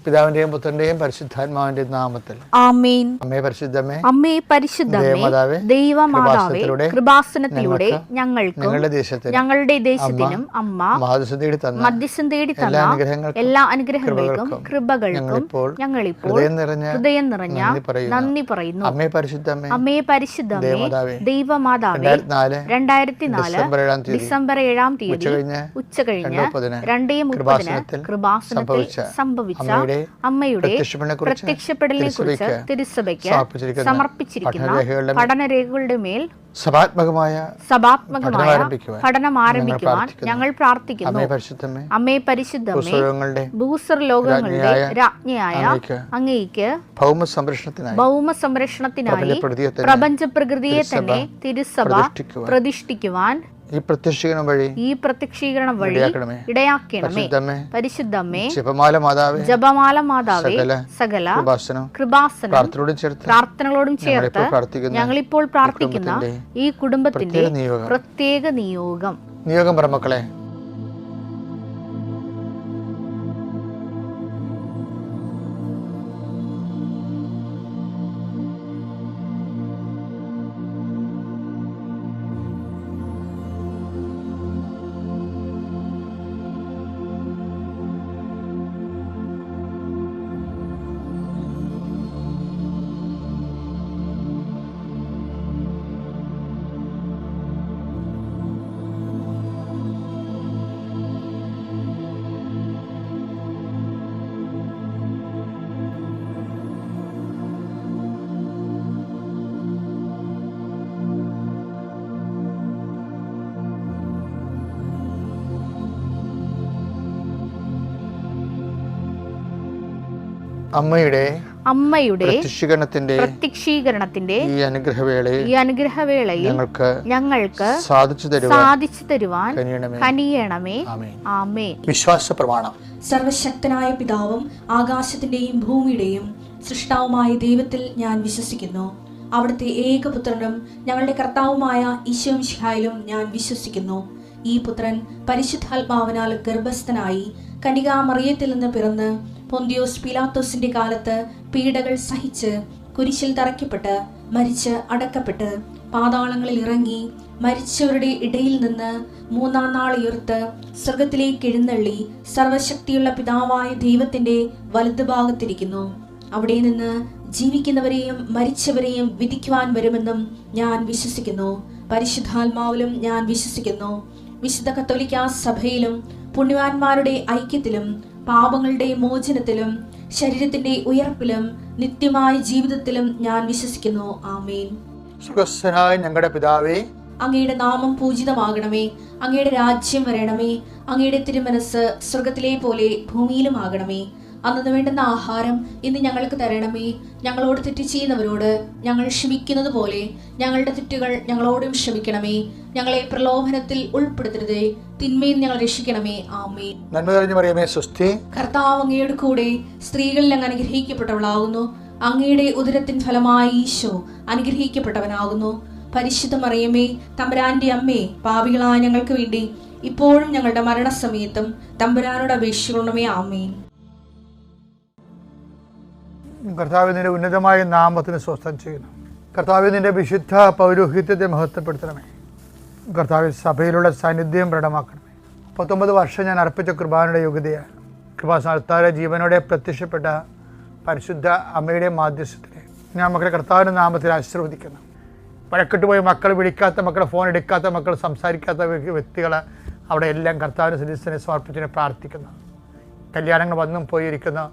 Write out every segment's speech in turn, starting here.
പിതാവിന്റെയും പുത്രന്റെയും പരിശുദ്ധാത്മാവിന്റെയും നാമത്തിൽ ആമേൻ. അമ്മേ പരിശുദ്ധമേ, അമ്മേ പരിശുദ്ധമേ, ദൈവമാതാവേ, കൃപാസനത്തിലൂടെ ഞങ്ങൾക്കും ഞങ്ങളുടെ ദേശത്തിനും അമ്മ മധ്യസ്ഥം തേടി തന്ന എല്ലാ അനുഗ്രഹങ്ങൾക്കും കൃപകൾക്കും ഞങ്ങളിപ്പോൾ ഹൃദയം നിറഞ്ഞ നന്ദി പറയുന്നു. അമ്മേ പരിശുദ്ധമേ, അമ്മേ പരിശുദ്ധമേ, ദൈവമാതാവേ, 2004 ഡിസംബർ 7 തീയതി ഉച്ചകഴിഞ്ഞ് 2:30 കൃപാസനത്തിൽ സംഭവിച്ച അമ്മയുടെ പ്രത്യക്ഷപ്പെടലിനെ കുറിച്ച് തിരുസഭയ്ക്ക് സമർപ്പിച്ചിരിക്കുന്ന പഠനരേഖകളുടെ മേൽ സഭാത്മകമായ പഠനം ആരംഭിക്കുവാൻ ഞങ്ങൾ പ്രാർത്ഥിക്കുന്നു. അമ്മേ പരിശുദ്ധമേ, ഭൂസ്വർ ലോകങ്ങളുടെ രാജ്ഞിയായ അങ്ങേയ്ക്ക് ഭൗമ സംരക്ഷണത്തിനായി പ്രപഞ്ച പ്രകൃതിയെ തന്നെ തിരുസഭ പ്രതിഷ്ഠിക്കുവാൻ ഈ പ്രത്യക്ഷീകരണം വഴി ഇടയാക്കണമേ. പരിശുദ്ധമേ, ജപമാല മാതാവേ, സകല പ്രാർത്ഥനകളോടും ചേർത്ത് ഞങ്ങളിപ്പോൾ പ്രാർത്ഥിക്കുന്ന ഈ കുടുംബത്തിന്റെ പ്രത്യേക നിയോഗം പറമക്കളെ. അമ്മയുടെ പ്രത്യക്ഷീകരണത്തിന്റെ ഈ അനുഗ്രഹവേളയിൽ ഞങ്ങൾക്ക് സാധിച്ചു തരുവാൻ കനിയണമേ. ആമേൻ. വിശ്വാസ പ്രമാണം. സർവശക്തനായ പിതാവും ആകാശത്തിന്റെയും ഭൂമിയുടെയും സൃഷ്ടാവുമായ ദൈവത്തിൽ ഞാൻ വിശ്വസിക്കുന്നു. അവിടുത്തെ ഏകപുത്രനും ഞങ്ങളുടെ കർത്താവുമായ ഈശോ മിശിഹായിലും ഞാൻ വിശ്വസിക്കുന്നു. ഈ പുത്രൻ പരിശുദ്ധാത്മാവിനാൽ ഗർഭസ്ഥനായി കന്യകാമറിയത്തിൽ നിന്ന് പിറന്ന് പൊന്തിയോസ് പീലാത്തോസിന്റെ കാലത്ത് പീഡകൾ സഹിച്ച് കുരിശിൽ തറയ്ക്കപ്പെട്ട് മരിച്ച് അടക്കപ്പെട്ട് പാതാളങ്ങളിൽ ഇറങ്ങി മരിച്ചവരുടെ ഇടയിൽ നിന്ന് 3-ാം നാൾ ഉയർത്ത് സ്വർഗത്തിലേക്ക് എഴുന്നള്ളി സർവശക്തിയുള്ള പിതാവായ ദൈവത്തിന്റെ വലതുഭാഗത്തിരിക്കുന്നു. അവിടെ നിന്ന് ജീവിക്കുന്നവരെയും മരിച്ചവരെയും വിധിക്കുവാൻ വരുമെന്നും ഞാൻ വിശ്വസിക്കുന്നു. പരിശുദ്ധാത്മാവിലും ഞാൻ വിശ്വസിക്കുന്നു. വിശുദ്ധ കത്തോലിക്കാ സഭയിലും പുണ്യവാന്മാരുടെ ഐക്യത്തിലും പാപങ്ങളുടെ മോചനത്തിലും ശരീരത്തിന്റെ ഉയർപ്പിലും നിത്യമായ ജീവിതത്തിലും ഞാൻ വിശ്വസിക്കുന്നു. ആമേൻ. സ്വർഗ്ഗസ്ഥനായ ഞങ്ങളുടെ പിതാവേ, അങ്ങയുടെ നാമം പൂജിതമാകണമേ. അങ്ങയുടെ രാജ്യം വരണമേ. അങ്ങയുടെ തിരുമനസ് സ്വർഗത്തിലെ പോലെ ഭൂമിയിലും ആകണമേ. അന്നു വേണ്ടുന്ന ആഹാരം ഇന്ന് ഞങ്ങൾക്ക് തരണമേ. ഞങ്ങളോട് തെറ്റ് ചെയ്യുന്നവരോട് ഞങ്ങൾ ക്ഷമിക്കുന്നത് പോലെ ഞങ്ങളുടെ തെറ്റുകൾ ഞങ്ങളോടും ക്ഷമിക്കണമേ. ഞങ്ങളെ പ്രലോഭനത്തിൽ ഉൾപ്പെടുത്തരുതേ, തിന്മയിൽ ഞങ്ങൾ രക്ഷിക്കണമേ. ആമേൻ. നന്മ നിറഞ്ഞ മറിയമേ, സ്വസ്തി. കർത്താവ് അങ്ങയുടെ കൂടെ സ്ത്രീകളിൽ അങ്ങ് അനുഗ്രഹിക്കപ്പെട്ടവളാകുന്നു. അങ്ങയുടെ ഉദരത്തിൻ ഫലമായി ഈശോ അനുഗ്രഹിക്കപ്പെട്ടവനാകുന്നു. പരിശുദ്ധ മറിയമേ, തമ്പുരാന്റെ അമ്മേ, പാപികളായ ഞങ്ങൾക്ക് വേണ്ടി ഇപ്പോഴും ഞങ്ങളുടെ മരണസമയത്തും തമ്പുരാനോട് അപേക്ഷിക്കണമേ. ആമേൻ. കർത്താവിന്റെ ഉന്നതമായ നാമത്തിന് സ്വസ്ഥം ചെയ്യുന്നു. കർത്താവിന്റെ വിശുദ്ധ പൗരോഹിത്യത്തെ മഹത്വപ്പെടുത്തണമേ. കർത്താവിൽ സഭയിലുള്ള സാന്നിധ്യം പ്രകടമാക്കണമേ. 19 വർഷം ഞാൻ അർപ്പിച്ച കൃപാനയുടെ യോഗ്യതയാണ്. കൃപാസ്ഥാനത്താലെ ജീവനോടെ പ്രത്യക്ഷപ്പെട്ട പരിശുദ്ധ അമ്മയുടെ മാധ്യസ്ഥത്തിലെ ഞാൻ മക്കളെ കർത്താവിൻ്റെ നാമത്തിൽ ആശീർവദിക്കുന്നു. വഴക്കിട്ടുപോയി മക്കൾ വിളിക്കാത്ത മക്കൾ, ഫോൺ എടുക്കാത്ത മക്കൾ, സംസാരിക്കാത്ത വ്യക്തികൾ അവിടെ എല്ലാം കർത്താവിൻ്റെ സന്നിധിനെ സമർപ്പിച്ചതിനെ പ്രാർത്ഥിക്കുന്നു. കല്യാണങ്ങൾ വന്നും പോയിരിക്കുന്നു,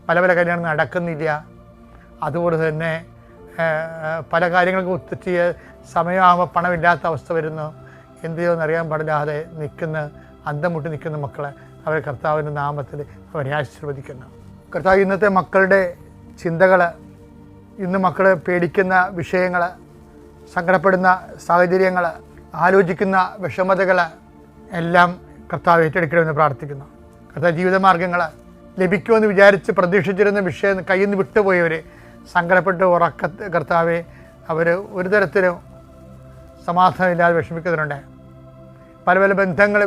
പല കല്യാണം നടക്കുന്നില്ല. അതുകൊണ്ട് തന്നെ പല കാര്യങ്ങൾക്കും ഒത്തുചെയ്യ സമയമാകുമ്പോൾ പണമില്ലാത്ത അവസ്ഥ വരുന്നു. എന്ത് ചെയ്യുമെന്ന് അറിയാൻ പാടില്ലാതെ അന്തം മുട്ടി നിൽക്കുന്ന മക്കളെ അവരെ കർത്താവിൻ്റെ നാമത്തിൽ അവരെ ആശീർവദിക്കുന്നു. കർത്താവ് ഇന്നത്തെ മക്കളുടെ ചിന്തകൾ, ഇന്ന് മക്കൾ പേടിക്കുന്ന വിഷയങ്ങൾ, സങ്കടപ്പെടുന്ന സാഹചര്യങ്ങൾ, ആലോചിക്കുന്ന വിഷമതകൾ എല്ലാം കർത്താവ് ഏറ്റെടുക്കണമെന്ന് പ്രാർത്ഥിക്കുന്നു. കർത്താവ് ജീവിതമാർഗങ്ങൾ ലഭിക്കുമെന്ന് വിചാരിച്ച് പ്രതീക്ഷിച്ചിരുന്ന വിഷയം കയ്യിൽ നിന്ന് വിട്ടുപോയവർ സങ്കടപ്പെട്ട് കർത്താവെ അവർ ഒരു തരത്തിലും സമാധാനമില്ലാതെ വിഷമിക്കുന്നുണ്ട്. പല ബന്ധങ്ങൾ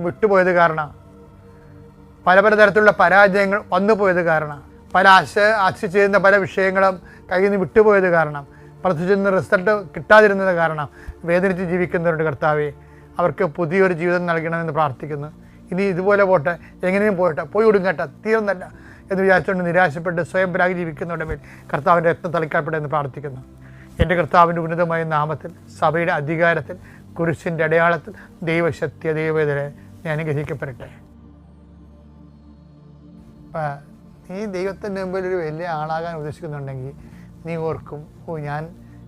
വിട്ടുപോയത് കാരണം, പല തരത്തിലുള്ള പരാജയങ്ങൾ വന്നുപോയത് കാരണം പല ആശിച്ചിരുന്ന പല വിഷയങ്ങളും കയ്യിൽ നിന്ന് വിട്ടുപോയത് കാരണം, പ്രതീക്ഷിച്ചിരുന്ന റിസൾട്ട് കിട്ടാതിരുന്നത് കാരണം വേദനിച്ച് ജീവിക്കുന്നവരുടെ കർത്താവേ, അവർക്ക് പുതിയൊരു ജീവിതം നൽകണമെന്ന് പ്രാർത്ഥിക്കുന്നു. ഇനി ഇതുപോലെ പോട്ടെ, എങ്ങനെയും പോയി ഒടുങ്ങട്ടെ, തീർന്നല്ല എന്ന് വിചാരിച്ചുകൊണ്ട് നിരാശപ്പെട്ട് സ്വയം പരാഗി ജീവിക്കുന്നവരുടെ മേൽ കർത്താവിൻ്റെ രക്തം തളിക്കപ്പെടെ എന്ന് പ്രാർത്ഥിക്കുന്നു. എൻ്റെ കർത്താവിൻ്റെ ഉന്നതമായ നാമത്തിൽ, സഭയുടെ അധികാരത്തിൽ, കുരിശിൻ്റെ അടയാളത്തിൽ, ദൈവശക്തിയ ദൈവവേദന ഞാൻ അനുഗ്രഹിക്കപ്പെടട്ടെ. നീ ദൈവത്തിൻ്റെ മുമ്പിൽ ഒരു വലിയ ആളാകാൻ ഉദ്ദേശിക്കുന്നുണ്ടെങ്കിൽ നീ ഓർക്കും, ഞാൻ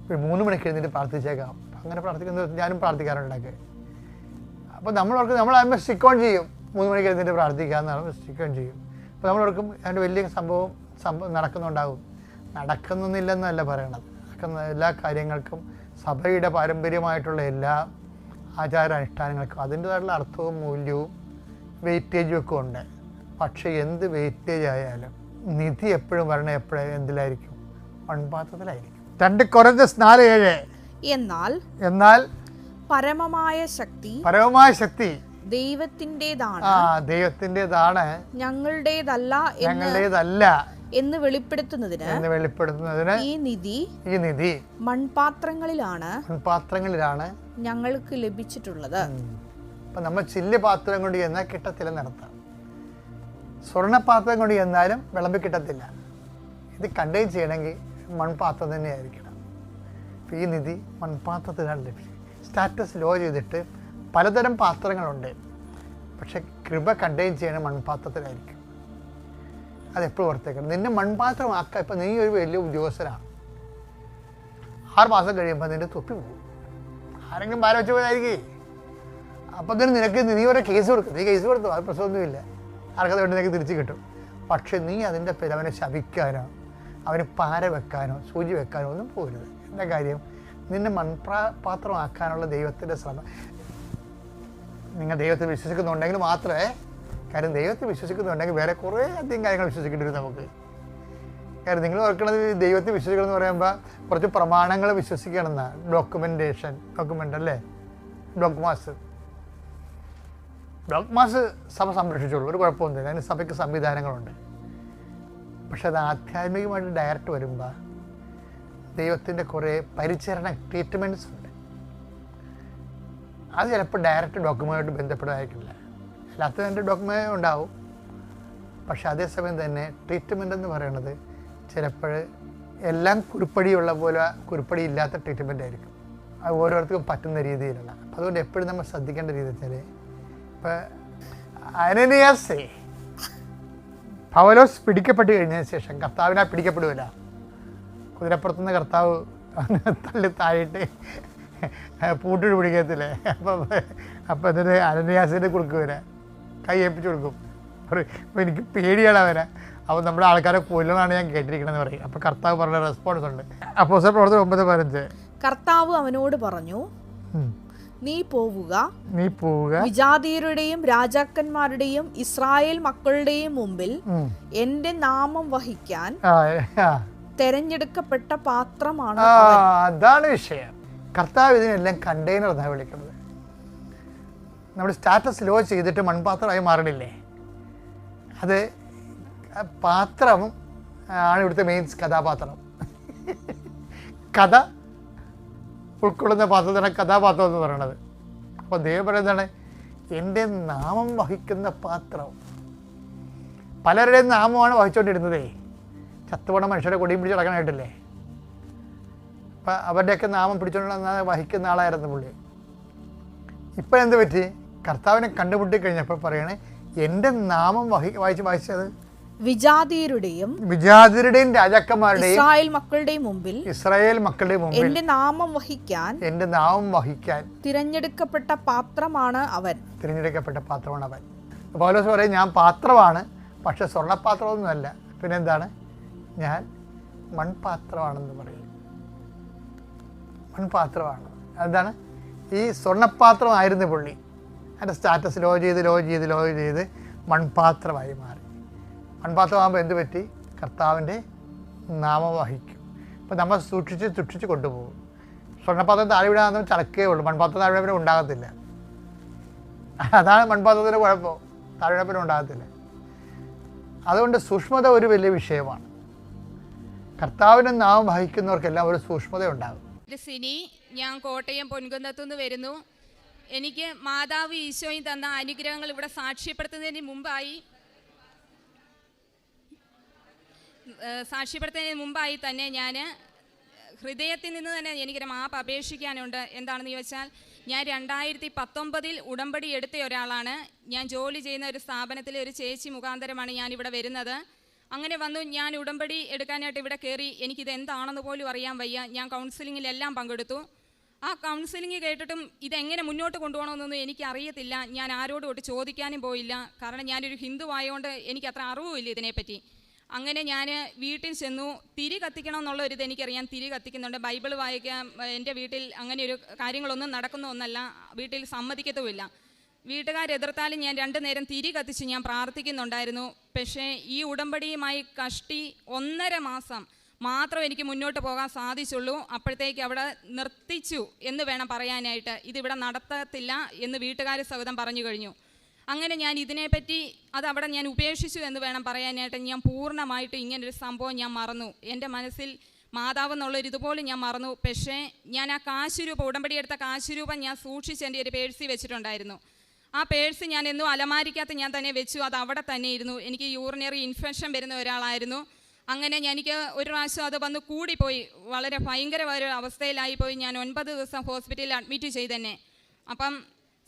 3 മണിക്ക് എഴുന്നേറ്റ് പ്രാർത്ഥിച്ചേക്കാം. അങ്ങനെ പ്രാർത്ഥിക്കുന്നത് ഞാനും പ്രാർത്ഥിക്കാറുണ്ടൊക്കെ. അപ്പോൾ നമ്മളോർക്കും നമ്മൾ ആകുമ്പോൾ സ്റ്റിക്ക് ഓൺ ചെയ്യും. 3 മണിക്ക് എഴുന്നേറ്റ് പ്രാർത്ഥിക്കാമെന്നാണ് സ്റ്റിക്ക് ഓൺ ചെയ്യും. അപ്പോൾ നമ്മളോർക്കും അതിൻ്റെ വലിയ സംഭവം നടക്കുന്നുണ്ടാകും. നടക്കുന്നില്ലെന്നല്ല പറയണത്. നടക്കുന്ന എല്ലാ കാര്യങ്ങൾക്കും സഭയുടെ പാരമ്പര്യമായിട്ടുള്ള എല്ലാ ആചാരാനുഷ്ഠാനങ്ങൾക്കും അതിൻ്റേതായിട്ടുള്ള അർത്ഥവും മൂല്യവും വെയിറ്റേജും ഒക്കെ ഉണ്ട്. പക്ഷേ എന്ത് വെയിറ്റേജ് ആയാലും നിധി എപ്പോഴും വരണ എന്തിലായിരിക്കും? മൺപാത്രത്തിലായിരിക്കും. 2 കൊരിന്ത്യർ 4:7 എന്നാൽ പരമമായ ശക്തി ദൈവത്തിൻ്റെതാണ്, ഞങ്ങളുടേതല്ല എന്ന് വെളിപ്പെടുത്തുന്നതിന് ഈ നിധി മൺപാത്രങ്ങളിലാണ് ഞങ്ങൾക്ക് ലഭിച്ചിട്ടുള്ളത്. അപ്പം നമ്മൾ ചില്ല് പാത്രം കൊണ്ട് ചെന്നാൽ കിട്ടത്തില്ല നടത്താം. സ്വർണ്ണപാത്രം കൊണ്ട് ചെന്നാലും വിളമ്പി കിട്ടത്തില്ല. ഇത് കണ്ടെയ്ൻ ചെയ്യണമെങ്കിൽ മൺപാത്രം തന്നെയായിരിക്കണം. അപ്പോൾ ഈ നിധി മൺപാത്രത്തിലാണ് ലഭിച്ചത്. സ്റ്റാറ്റസ് ലോ ചെയ്തിട്ട് പലതരം പാത്രങ്ങളുണ്ട്. പക്ഷെ കൃപ കണ്ടെയ്ൻ ചെയ്യണ മൺപാത്രത്തിലായിരിക്കും. അതെപ്പോഴും ഓർത്തേക്കണം. നിന്നെ മൺപാത്രമാക്കുക. ഇപ്പം നീ ഒരു വലിയ ഉദ്യോഗസ്ഥനാണ്. 6 മാസം കഴിയുമ്പോൾ നിൻ്റെ തൊപ്പി പോകും. ആരെങ്കിലും ഭാരം വെച്ച് പോയതായിരിക്കും. അപ്പം തന്നെ നീ ഒരു കേസ് കൊടുക്കും. നീ കേസ് കൊടുത്തു, അത് പ്രശ്നമൊന്നുമില്ല. ആർക്കത് വേണ്ടി നിനക്ക് തിരിച്ച് കിട്ടും. പക്ഷെ നീ അതിൻ്റെ പേര് അവനെ ശപിക്കാനോ അവന് പാര വെക്കാനോ സൂചി വെക്കാനോ ഒന്നും പോരുത്. എന്താ കാര്യം? നിന്നെ മൺപാത്രമാക്കാനുള്ള ദൈവത്തിൻ്റെ ശ്രമം. നിങ്ങൾ ദൈവത്തെ വിശ്വസിക്കുന്നുണ്ടെങ്കിൽ മാത്രമേ, കാര്യം ദൈവത്തെ വിശ്വസിക്കുന്നുണ്ടെങ്കിൽ വേറെ കുറേ അധികം കാര്യങ്ങൾ വിശ്വസിക്കേണ്ടി വരും നമുക്ക്. കാര്യം നിങ്ങൾ ഓർക്കണത് ദൈവത്തെ വിശ്വസിക്കണം എന്ന് പറയുമ്പോൾ കുറച്ച് പ്രമാണങ്ങൾ വിശ്വസിക്കണമെന്നാണ്. ഡോക്യുമെൻ്റ് അല്ലേ, ഡോഗ്മാസ് സഭ സംരക്ഷിച്ചോളൂ, ഒരു കുഴപ്പമൊന്നുമില്ല. അതിന് സഭയ്ക്ക് സംവിധാനങ്ങളുണ്ട്. പക്ഷെ അത് ആധ്യാത്മികമായിട്ട് ഡയറക്റ്റ് വരുമ്പോൾ ദൈവത്തിൻ്റെ കുറേ പരിചരണ ട്രീറ്റ്മെൻറ്റ്സ് ഉണ്ട്. അത് ചിലപ്പോൾ ഡയറക്റ്റ് ഡോക്യുമെൻ്റായിട്ട് ബന്ധപ്പെട്ടതായിരിക്കില്ല. അല്ലാത്തതിൻ്റെ ഡോക്യുമെൻ്റ് ഉണ്ടാവും. പക്ഷെ അതേസമയം തന്നെ ട്രീറ്റ്മെൻ്റ് എന്ന് പറയുന്നത് ചിലപ്പോൾ എല്ലാം കുറിപ്പടിയുള്ള പോലെ കുറിപ്പടി ഇല്ലാത്ത ട്രീറ്റ്മെൻ്റ് ആയിരിക്കും. അത് ഓരോരുത്തർക്കും പറ്റുന്ന രീതിയിലുള്ള. അതുകൊണ്ട് എപ്പോഴും നമ്മൾ ശ്രദ്ധിക്കേണ്ട രീതി വെച്ചാൽ, ഇപ്പോൾ അനനിയാസ് പൗലോസ് പിടിക്കപ്പെട്ട് കഴിഞ്ഞതിന് ശേഷം കർത്താവിനെ പിടിക്കപ്പെടുകയില്ല. കുതിരപ്പുറത്തുനിന്ന് കർത്താവ് തള്ളി താഴിട്ട് പൂട്ടിട്ട് പിടിക്കത്തില്ലേ. അപ്പം എന്നിട്ട് അനനിയാസിനെ കൊടുക്കുവരെ കൈ ഏൽപ്പിച്ച് കൊടുക്കും. അപ്പോൾ എനിക്ക് പേടിയാണ് അവനെ. അപ്പോൾ നമ്മുടെ ആൾക്കാരെ കൊല്ലുന്നതാണ് ഞാൻ കേട്ടിരിക്കണമെന്ന് പറയും. അപ്പോൾ കർത്താവ് പറഞ്ഞ റെസ്പോൺസ് ഉണ്ട്. അപ്പോസ്തലർ പ്രവർത്തനം 9:15 കർത്താവ് അവനോട് പറഞ്ഞു, നീ പോവുക, വിജാതീയരുടെയും രാജാക്കന്മാരുടെയും ഇസ്രായേൽ മക്കളുടെയും മുമ്പിൽ എന്റെ നാമം വഹിക്കാൻ തെരഞ്ഞെടുക്കപ്പെട്ട പാത്രമാണ്. അതാണ് വിഷയം. കർത്താവ് ഇതിനെല്ലാം കണ്ടെയ്നർ എന്നാണ് വിളിക്കുന്നത്. നമ്മൾ സ്റ്റാറ്റസ് ലോ ചെയ്തിട്ട് മൺപാത്രമായി മാറണില്ലേ, അത് പാത്രം ആണ് ഇവിടുത്തെ മെയിൻ കഥാപാത്രം. കഥ ഉൾക്കൊള്ളുന്ന പാത്രത്തിനാണ് കഥാപാത്രം എന്ന് പറയുന്നത്. അപ്പോൾ ദൈവം പറയുന്നതാണ്, എൻ്റെ നാമം വഹിക്കുന്ന പാത്രം. പലരുടെയും നാമമാണ് വഹിച്ചുകൊണ്ടിരുന്നതേ. ചത്തുപോണ മനുഷ്യരെ കൊടിയും പിടിച്ച് നടക്കാനായിട്ടില്ലേ. അപ്പം അവരുടെയൊക്കെ നാമം പിടിച്ചുകൊണ്ട് വഹിക്കുന്ന ആളായിരുന്നു പുള്ളി. ഇപ്പം എന്ത് പറ്റി? കർത്താവിനെ കണ്ടുമുട്ടി കഴിഞ്ഞപ്പോൾ പറയണേ, എൻ്റെ നാമം വായിച്ചത് വിജാതീയരുടെയും രാജാക്കന്മാരുടെയും ഇസ്രായേൽ മക്കളുടെയും മുമ്പിൽ എന്റെ നാമം വഹിക്കാൻ തിരഞ്ഞെടുക്കപ്പെട്ട പാത്രമാണ് അവൻ. പൗലോസ് പറയും, ഞാൻ പാത്രമാണ്, പക്ഷെ സ്വർണ്ണപാത്രമൊന്നുമല്ല. പിന്നെന്താണ്? ഞാൻ മൺപാത്രമാണെന്ന് പറയും. മൺപാത്രമാണ്. എന്താണ്? ഈ സ്വർണ്ണപാത്രമായിരുന്നു പുള്ളി. അതിൻ്റെ സ്റ്റാറ്റസ് ലോ ചെയ്ത് മൺപാത്രമായി മാറി. മൺപാത്രമാകുമ്പോൾ എന്ത് പറ്റി? കർത്താവിൻ്റെ നാമം വഹിക്കും. അപ്പോൾ നമ്മൾ സൂക്ഷിച്ച് കൊണ്ടുപോകും. സ്വർണ്ണപാത്രം താഴെ വിടാൻ ചടക്കേ ഉള്ളൂ. മൺപാത്രം താഴെ പിന്നെ ഉണ്ടാകത്തില്ല. അതാണ് മൺപാത്രത്തിൻ്റെ കുഴപ്പം. താഴെ പിന്നെ ഉണ്ടാകത്തില്ല. അതുകൊണ്ട് സൂക്ഷ്മത ഒരു വലിയ വിഷയമാണ്. കർത്താവിൻ്റെ നാമം വഹിക്കുന്നവർക്കെല്ലാം ഒരു സൂക്ഷ്മത ഉണ്ടാകും. സിനി, ഞാൻ കോട്ടയം പൊൻകുന്നത്തുനിന്ന് വരുന്നു. എനിക്ക് മാതാവ് ഈശോയും തന്ന അനുഗ്രഹങ്ങൾ ഇവിടെ സാക്ഷ്യപ്പെടുത്തുന്നതിന് മുമ്പായി തന്നെ ഞാൻ ഹൃദയത്തിൽ നിന്ന് തന്നെ എനിക്കൊരു മാപ്പ് അപേക്ഷിക്കാനുണ്ട്. എന്താണെന്ന് ചോദിച്ചാൽ, ഞാൻ 2019 ഉടമ്പടി എടുത്ത ഒരാളാണ്. ഞാൻ ജോലി ചെയ്യുന്ന ഒരു സ്ഥാപനത്തിലെ ഒരു ചേച്ചി മുഖാന്തരമാണ് ഞാനിവിടെ വരുന്നത്. അങ്ങനെ വന്നു ഞാൻ ഉടമ്പടി എടുക്കാനായിട്ട് ഇവിടെ കയറി. എനിക്കിത് എന്താണെന്ന് പോലും അറിയാൻ വയ്യ. ഞാൻ കൗൺസിലിങ്ങിലെല്ലാം പങ്കെടുത്തു. ആ കൗൺസിലിംഗ് കേട്ടിട്ടും ഇതെങ്ങനെ മുന്നോട്ട് കൊണ്ടുപോകണമെന്നൊന്നും എനിക്കറിയത്തില്ല. ഞാൻ ആരോടും ഒട്ട് ചോദിക്കാനും പോയില്ല. കാരണം ഞാനൊരു ഹിന്ദു ആയതുകൊണ്ട് എനിക്ക് അത്ര അറിവുമില്ല ഇതിനെപ്പറ്റി. അങ്ങനെ ഞാൻ വീട്ടിൽ ചെന്നു. തിരി കത്തിക്കണം എന്നുള്ള ഒരു ഇത് എനിക്കറിയാം. തിരി കത്തിക്കുന്നുണ്ട്, ബൈബിൾ വായിക്കാം. എൻ്റെ വീട്ടിൽ അങ്ങനെ ഒരു കാര്യങ്ങളൊന്നും നടക്കുന്ന ഒന്നല്ല, വീട്ടിൽ സമ്മതിക്കത്തുമില്ല. വീട്ടുകാരെതിർത്താലും ഞാൻ 2 നേരം തിരി കത്തിച്ച് ഞാൻ പ്രാർത്ഥിക്കുന്നുണ്ടായിരുന്നു. പക്ഷേ ഈ ഉടമ്പടിയുമായി കഷ്ടി 1.5 മാസം മാത്രം എനിക്ക് മുന്നോട്ട് പോകാൻ സാധിച്ചുള്ളൂ. അപ്പോഴത്തേക്ക് അവിടെ നിർത്തിച്ചു എന്ന് വേണം പറയാനായിട്ട്. ഇതിവിടെ നടത്തത്തില്ല എന്ന് വീട്ടുകാർ സഹിതം പറഞ്ഞു കഴിഞ്ഞു. അങ്ങനെ ഞാൻ ഇതിനെപ്പറ്റി അതവിടെ ഞാൻ ഉപേക്ഷിച്ചു എന്ന് വേണം പറയാനായിട്ട്. ഞാൻ പൂർണ്ണമായിട്ട് ഇങ്ങനൊരു സംഭവം ഞാൻ മറന്നു. എൻ്റെ മനസ്സിൽ മാതാവെന്നുള്ളൊരു ഇതുപോലെ ഞാൻ മറന്നു. പക്ഷേ ഞാൻ ആ കാശുരൂപ, ഉടമ്പടി എടുത്ത കാശുരൂപം ഞാൻ സൂക്ഷിച്ച് എൻ്റെ ഒരു പേഴ്സിൽ വെച്ചിട്ടുണ്ടായിരുന്നു. ആ പേഴ്സ് ഞാൻ എന്നും അലമാരിക്കകത്ത് ഞാൻ തന്നെ വെച്ചു. അത് അവിടെ തന്നെ ഇരുന്നു. എനിക്ക് യൂറിനറി ഇൻഫെക്ഷൻ വരുന്ന ഒരാളായിരുന്നു. അങ്ങനെ എനിക്ക് ഒരു പ്രാവശ്യം അത് വന്ന് കൂടിപ്പോയി. വളരെ ഭയങ്കരമായ ഒരു അവസ്ഥയിലായിപ്പോയി. ഞാൻ 9 ദിവസം ഹോസ്പിറ്റലിൽ അഡ്മിറ്റ് ചെയ്ത് തന്നെ. അപ്പം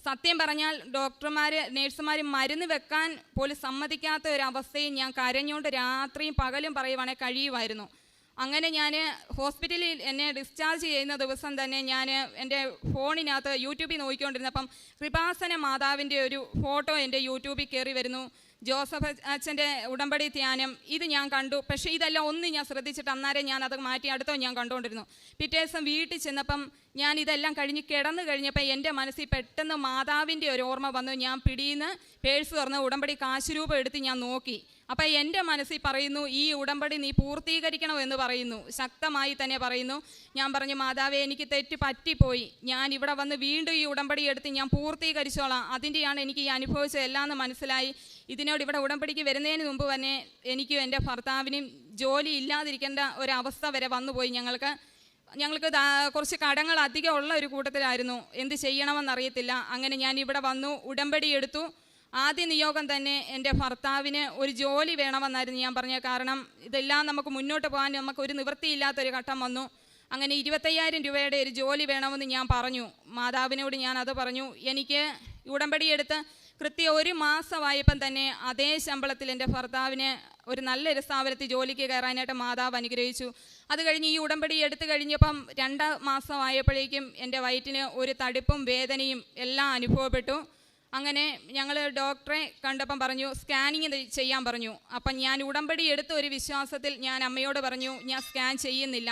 സത്യം പറഞ്ഞാൽ ഡോക്ടർമാർ, നേഴ്സുമാർ മരുന്ന് വെക്കാൻ പോലും സമ്മതിക്കാത്ത ഒരവസ്ഥയിൽ ഞാൻ കരഞ്ഞുകൊണ്ട് രാത്രിയും പകലും പറയുവാണെങ്കിൽ കഴിയുമായിരുന്നു. അങ്ങനെ ഞാൻ ഹോസ്പിറ്റലിൽ എന്നെ ഡിസ്ചാർജ് ചെയ്യുന്ന ദിവസം തന്നെ ഞാൻ എൻ്റെ ഫോണിനകത്ത് യൂട്യൂബിൽ നോക്കിക്കൊണ്ടിരുന്നപ്പം കൃപാസന മാതാവിൻ്റെ ഒരു ഫോട്ടോ എൻ്റെ യൂട്യൂബിൽ കയറി വരുന്നു. ജോസഫ് അച്ഛൻ്റെ ഉടമ്പടി ധ്യാനം ഇത് ഞാൻ കണ്ടു. പക്ഷേ ഇതെല്ലാം ഒന്നും ഞാൻ ശ്രദ്ധിച്ചിട്ട് അന്നേരം ഞാൻ അത് മാറ്റി അടുത്തോ ഞാൻ കണ്ടുകൊണ്ടിരുന്നു. പിറ്റേ ദിവസം വീട്ടിൽ ചെന്നപ്പം ഞാൻ ഇതെല്ലാം കഴിഞ്ഞ് കിടന്നു കഴിഞ്ഞപ്പോൾ എൻ്റെ മനസ്സിൽ പെട്ടെന്ന് മാതാവിൻ്റെ ഒരു ഓർമ്മ വന്നു. ഞാൻ പിടിയിന്ന് പേഴ്സ് തുറന്ന് ഉടമ്പടി കാശുരൂപം എടുത്ത് ഞാൻ നോക്കി. അപ്പം എൻ്റെ മനസ്സിൽ പറയുന്നു, ഈ ഉടമ്പടി നീ പൂർത്തീകരിക്കണമെന്ന് പറയുന്നു, ശക്തമായി തന്നെ പറയുന്നു. ഞാൻ പറഞ്ഞു, മാതാവേ എനിക്ക് തെറ്റ് പറ്റിപ്പോയി, ഞാൻ ഇവിടെ വന്ന് വീണ്ടും ഈ ഉടമ്പടി എടുത്ത് ഞാൻ പൂർത്തീകരിച്ചോളാം. അതിൻ്റെയാണ് എനിക്ക് ഈ അനുഭവിച്ചത് എല്ലാം എന്ന് മനസ്സിലായി. ഇതിനോട് ഇവിടെ ഉടമ്പടിക്ക് വരുന്നതിന് മുമ്പ് തന്നെ എനിക്കും എൻ്റെ ഭർത്താവിനും ജോലി ഇല്ലാതിരിക്കേണ്ട ഒരവസ്ഥ വരെ വന്നുപോയി. ഞങ്ങൾക്ക് കുറച്ച് കടങ്ങൾ അധികം ഉള്ള ഒരു കൂട്ടത്തിലായിരുന്നു. എന്ത് ചെയ്യണമെന്നറിയത്തില്ല. അങ്ങനെ ഞാൻ ഇവിടെ വന്നു, ഉടമ്പടി എടുത്തു. ആദ്യ നിയോഗം തന്നെ എൻ്റെ ഭർത്താവിന് ഒരു ജോലി വേണമെന്നായിരുന്നു ഞാൻ പറഞ്ഞത്. കാരണം ഇതെല്ലാം നമുക്ക് മുന്നോട്ട് പോകാൻ നമുക്കൊരു നിവൃത്തിയില്ലാത്തൊരു ഘട്ടം വന്നു. അങ്ങനെ 25,000 രൂപയുടെ ഒരു ജോലി വേണമെന്ന് ഞാൻ പറഞ്ഞു. മാതാവിനോട് ഞാൻ അത് പറഞ്ഞു. എനിക്ക് ഉടമ്പടി എടുത്ത് കൃത്യം 1 മാസമായപ്പം തന്നെ അതേ ശമ്പളത്തിൽ എൻ്റെ ഭർത്താവിന് ഒരു നല്ലൊരു സ്ഥാപനത്തിൽ ജോലിക്ക് കയറാനായിട്ട് മാതാവ് അനുഗ്രഹിച്ചു. അത് കഴിഞ്ഞ് ഈ ഉടമ്പടി എടുത്തു കഴിഞ്ഞപ്പം 2 മാസമായപ്പോഴേക്കും എൻ്റെ വയറ്റിന് ഒരു തടിപ്പും വേദനയും എല്ലാം അനുഭവപ്പെട്ടു. അങ്ങനെ ഞങ്ങൾ ഡോക്ടറെ കണ്ടപ്പം പറഞ്ഞു സ്കാനിങ് ചെയ്യാൻ പറഞ്ഞു. അപ്പം ഞാൻ ഉടമ്പടി എടുത്ത ഒരു വിശ്വാസത്തിൽ ഞാൻ അമ്മയോട് പറഞ്ഞു, ഞാൻ സ്കാൻ ചെയ്യുന്നില്ല.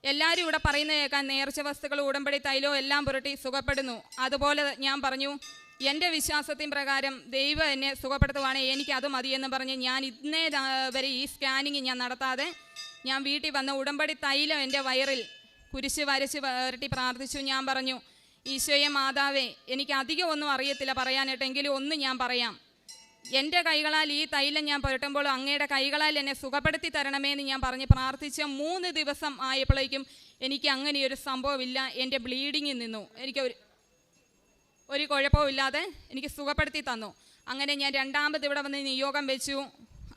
എല്ലാവരും ഇവിടെ പറയുന്നത് കേൾക്കാൻ, നേർച്ച വസ്തുക്കൾ, ഉടമ്പടി തൈലവും എല്ലാം പുരട്ടി സുഖപ്പെടുന്നു. അതുപോലെ ഞാൻ പറഞ്ഞു, എൻ്റെ വിശ്വാസത്തിൻ പ്രകാരം ദൈവം എന്നെ സുഖപ്പെടുത്തുവാണെങ്കിൽ എനിക്കത് മതിയെന്ന് പറഞ്ഞ് ഞാൻ ഇന്നേ വരെ ഈ സ്കാനിങ് ഞാൻ നടത്താതെ ഞാൻ വീട്ടിൽ വന്ന് ഉടമ്പടി തൈലം എൻ്റെ വയറിൽ കുരിശ് വരച്ച് പുരട്ടി പ്രാർത്ഥിച്ചു. ഞാൻ പറഞ്ഞു, ഈശോയെ മാതാവേ, എനിക്ക് അധികം ഒന്നും അറിയത്തില്ല പറയാനായിട്ടെങ്കിലും ഒന്ന് ഞാൻ പറയാം. എൻ്റെ കൈകളാൽ ഈ തൈലം ഞാൻ പുരട്ടുമ്പോൾ അങ്ങയുടെ കൈകളാൽ എന്നെ സുഖപ്പെടുത്തി തരണമേ എന്ന് ഞാൻ പറഞ്ഞ് പ്രാർത്ഥിച്ച് 3 ദിവസം ആയപ്പോഴേക്കും എനിക്ക് അങ്ങനെയൊരു സംഭവമില്ല. എൻ്റെ ബ്ലീഡിങ്ങിൽ നിന്നു എനിക്ക് ഒരു കുഴപ്പമില്ലാതെ എനിക്ക് സുഖപ്പെടുത്തി തന്നു. അങ്ങനെ ഞാൻ 2ാമത് ഇവിടെ വന്ന് നിയോഗം വെച്ചു.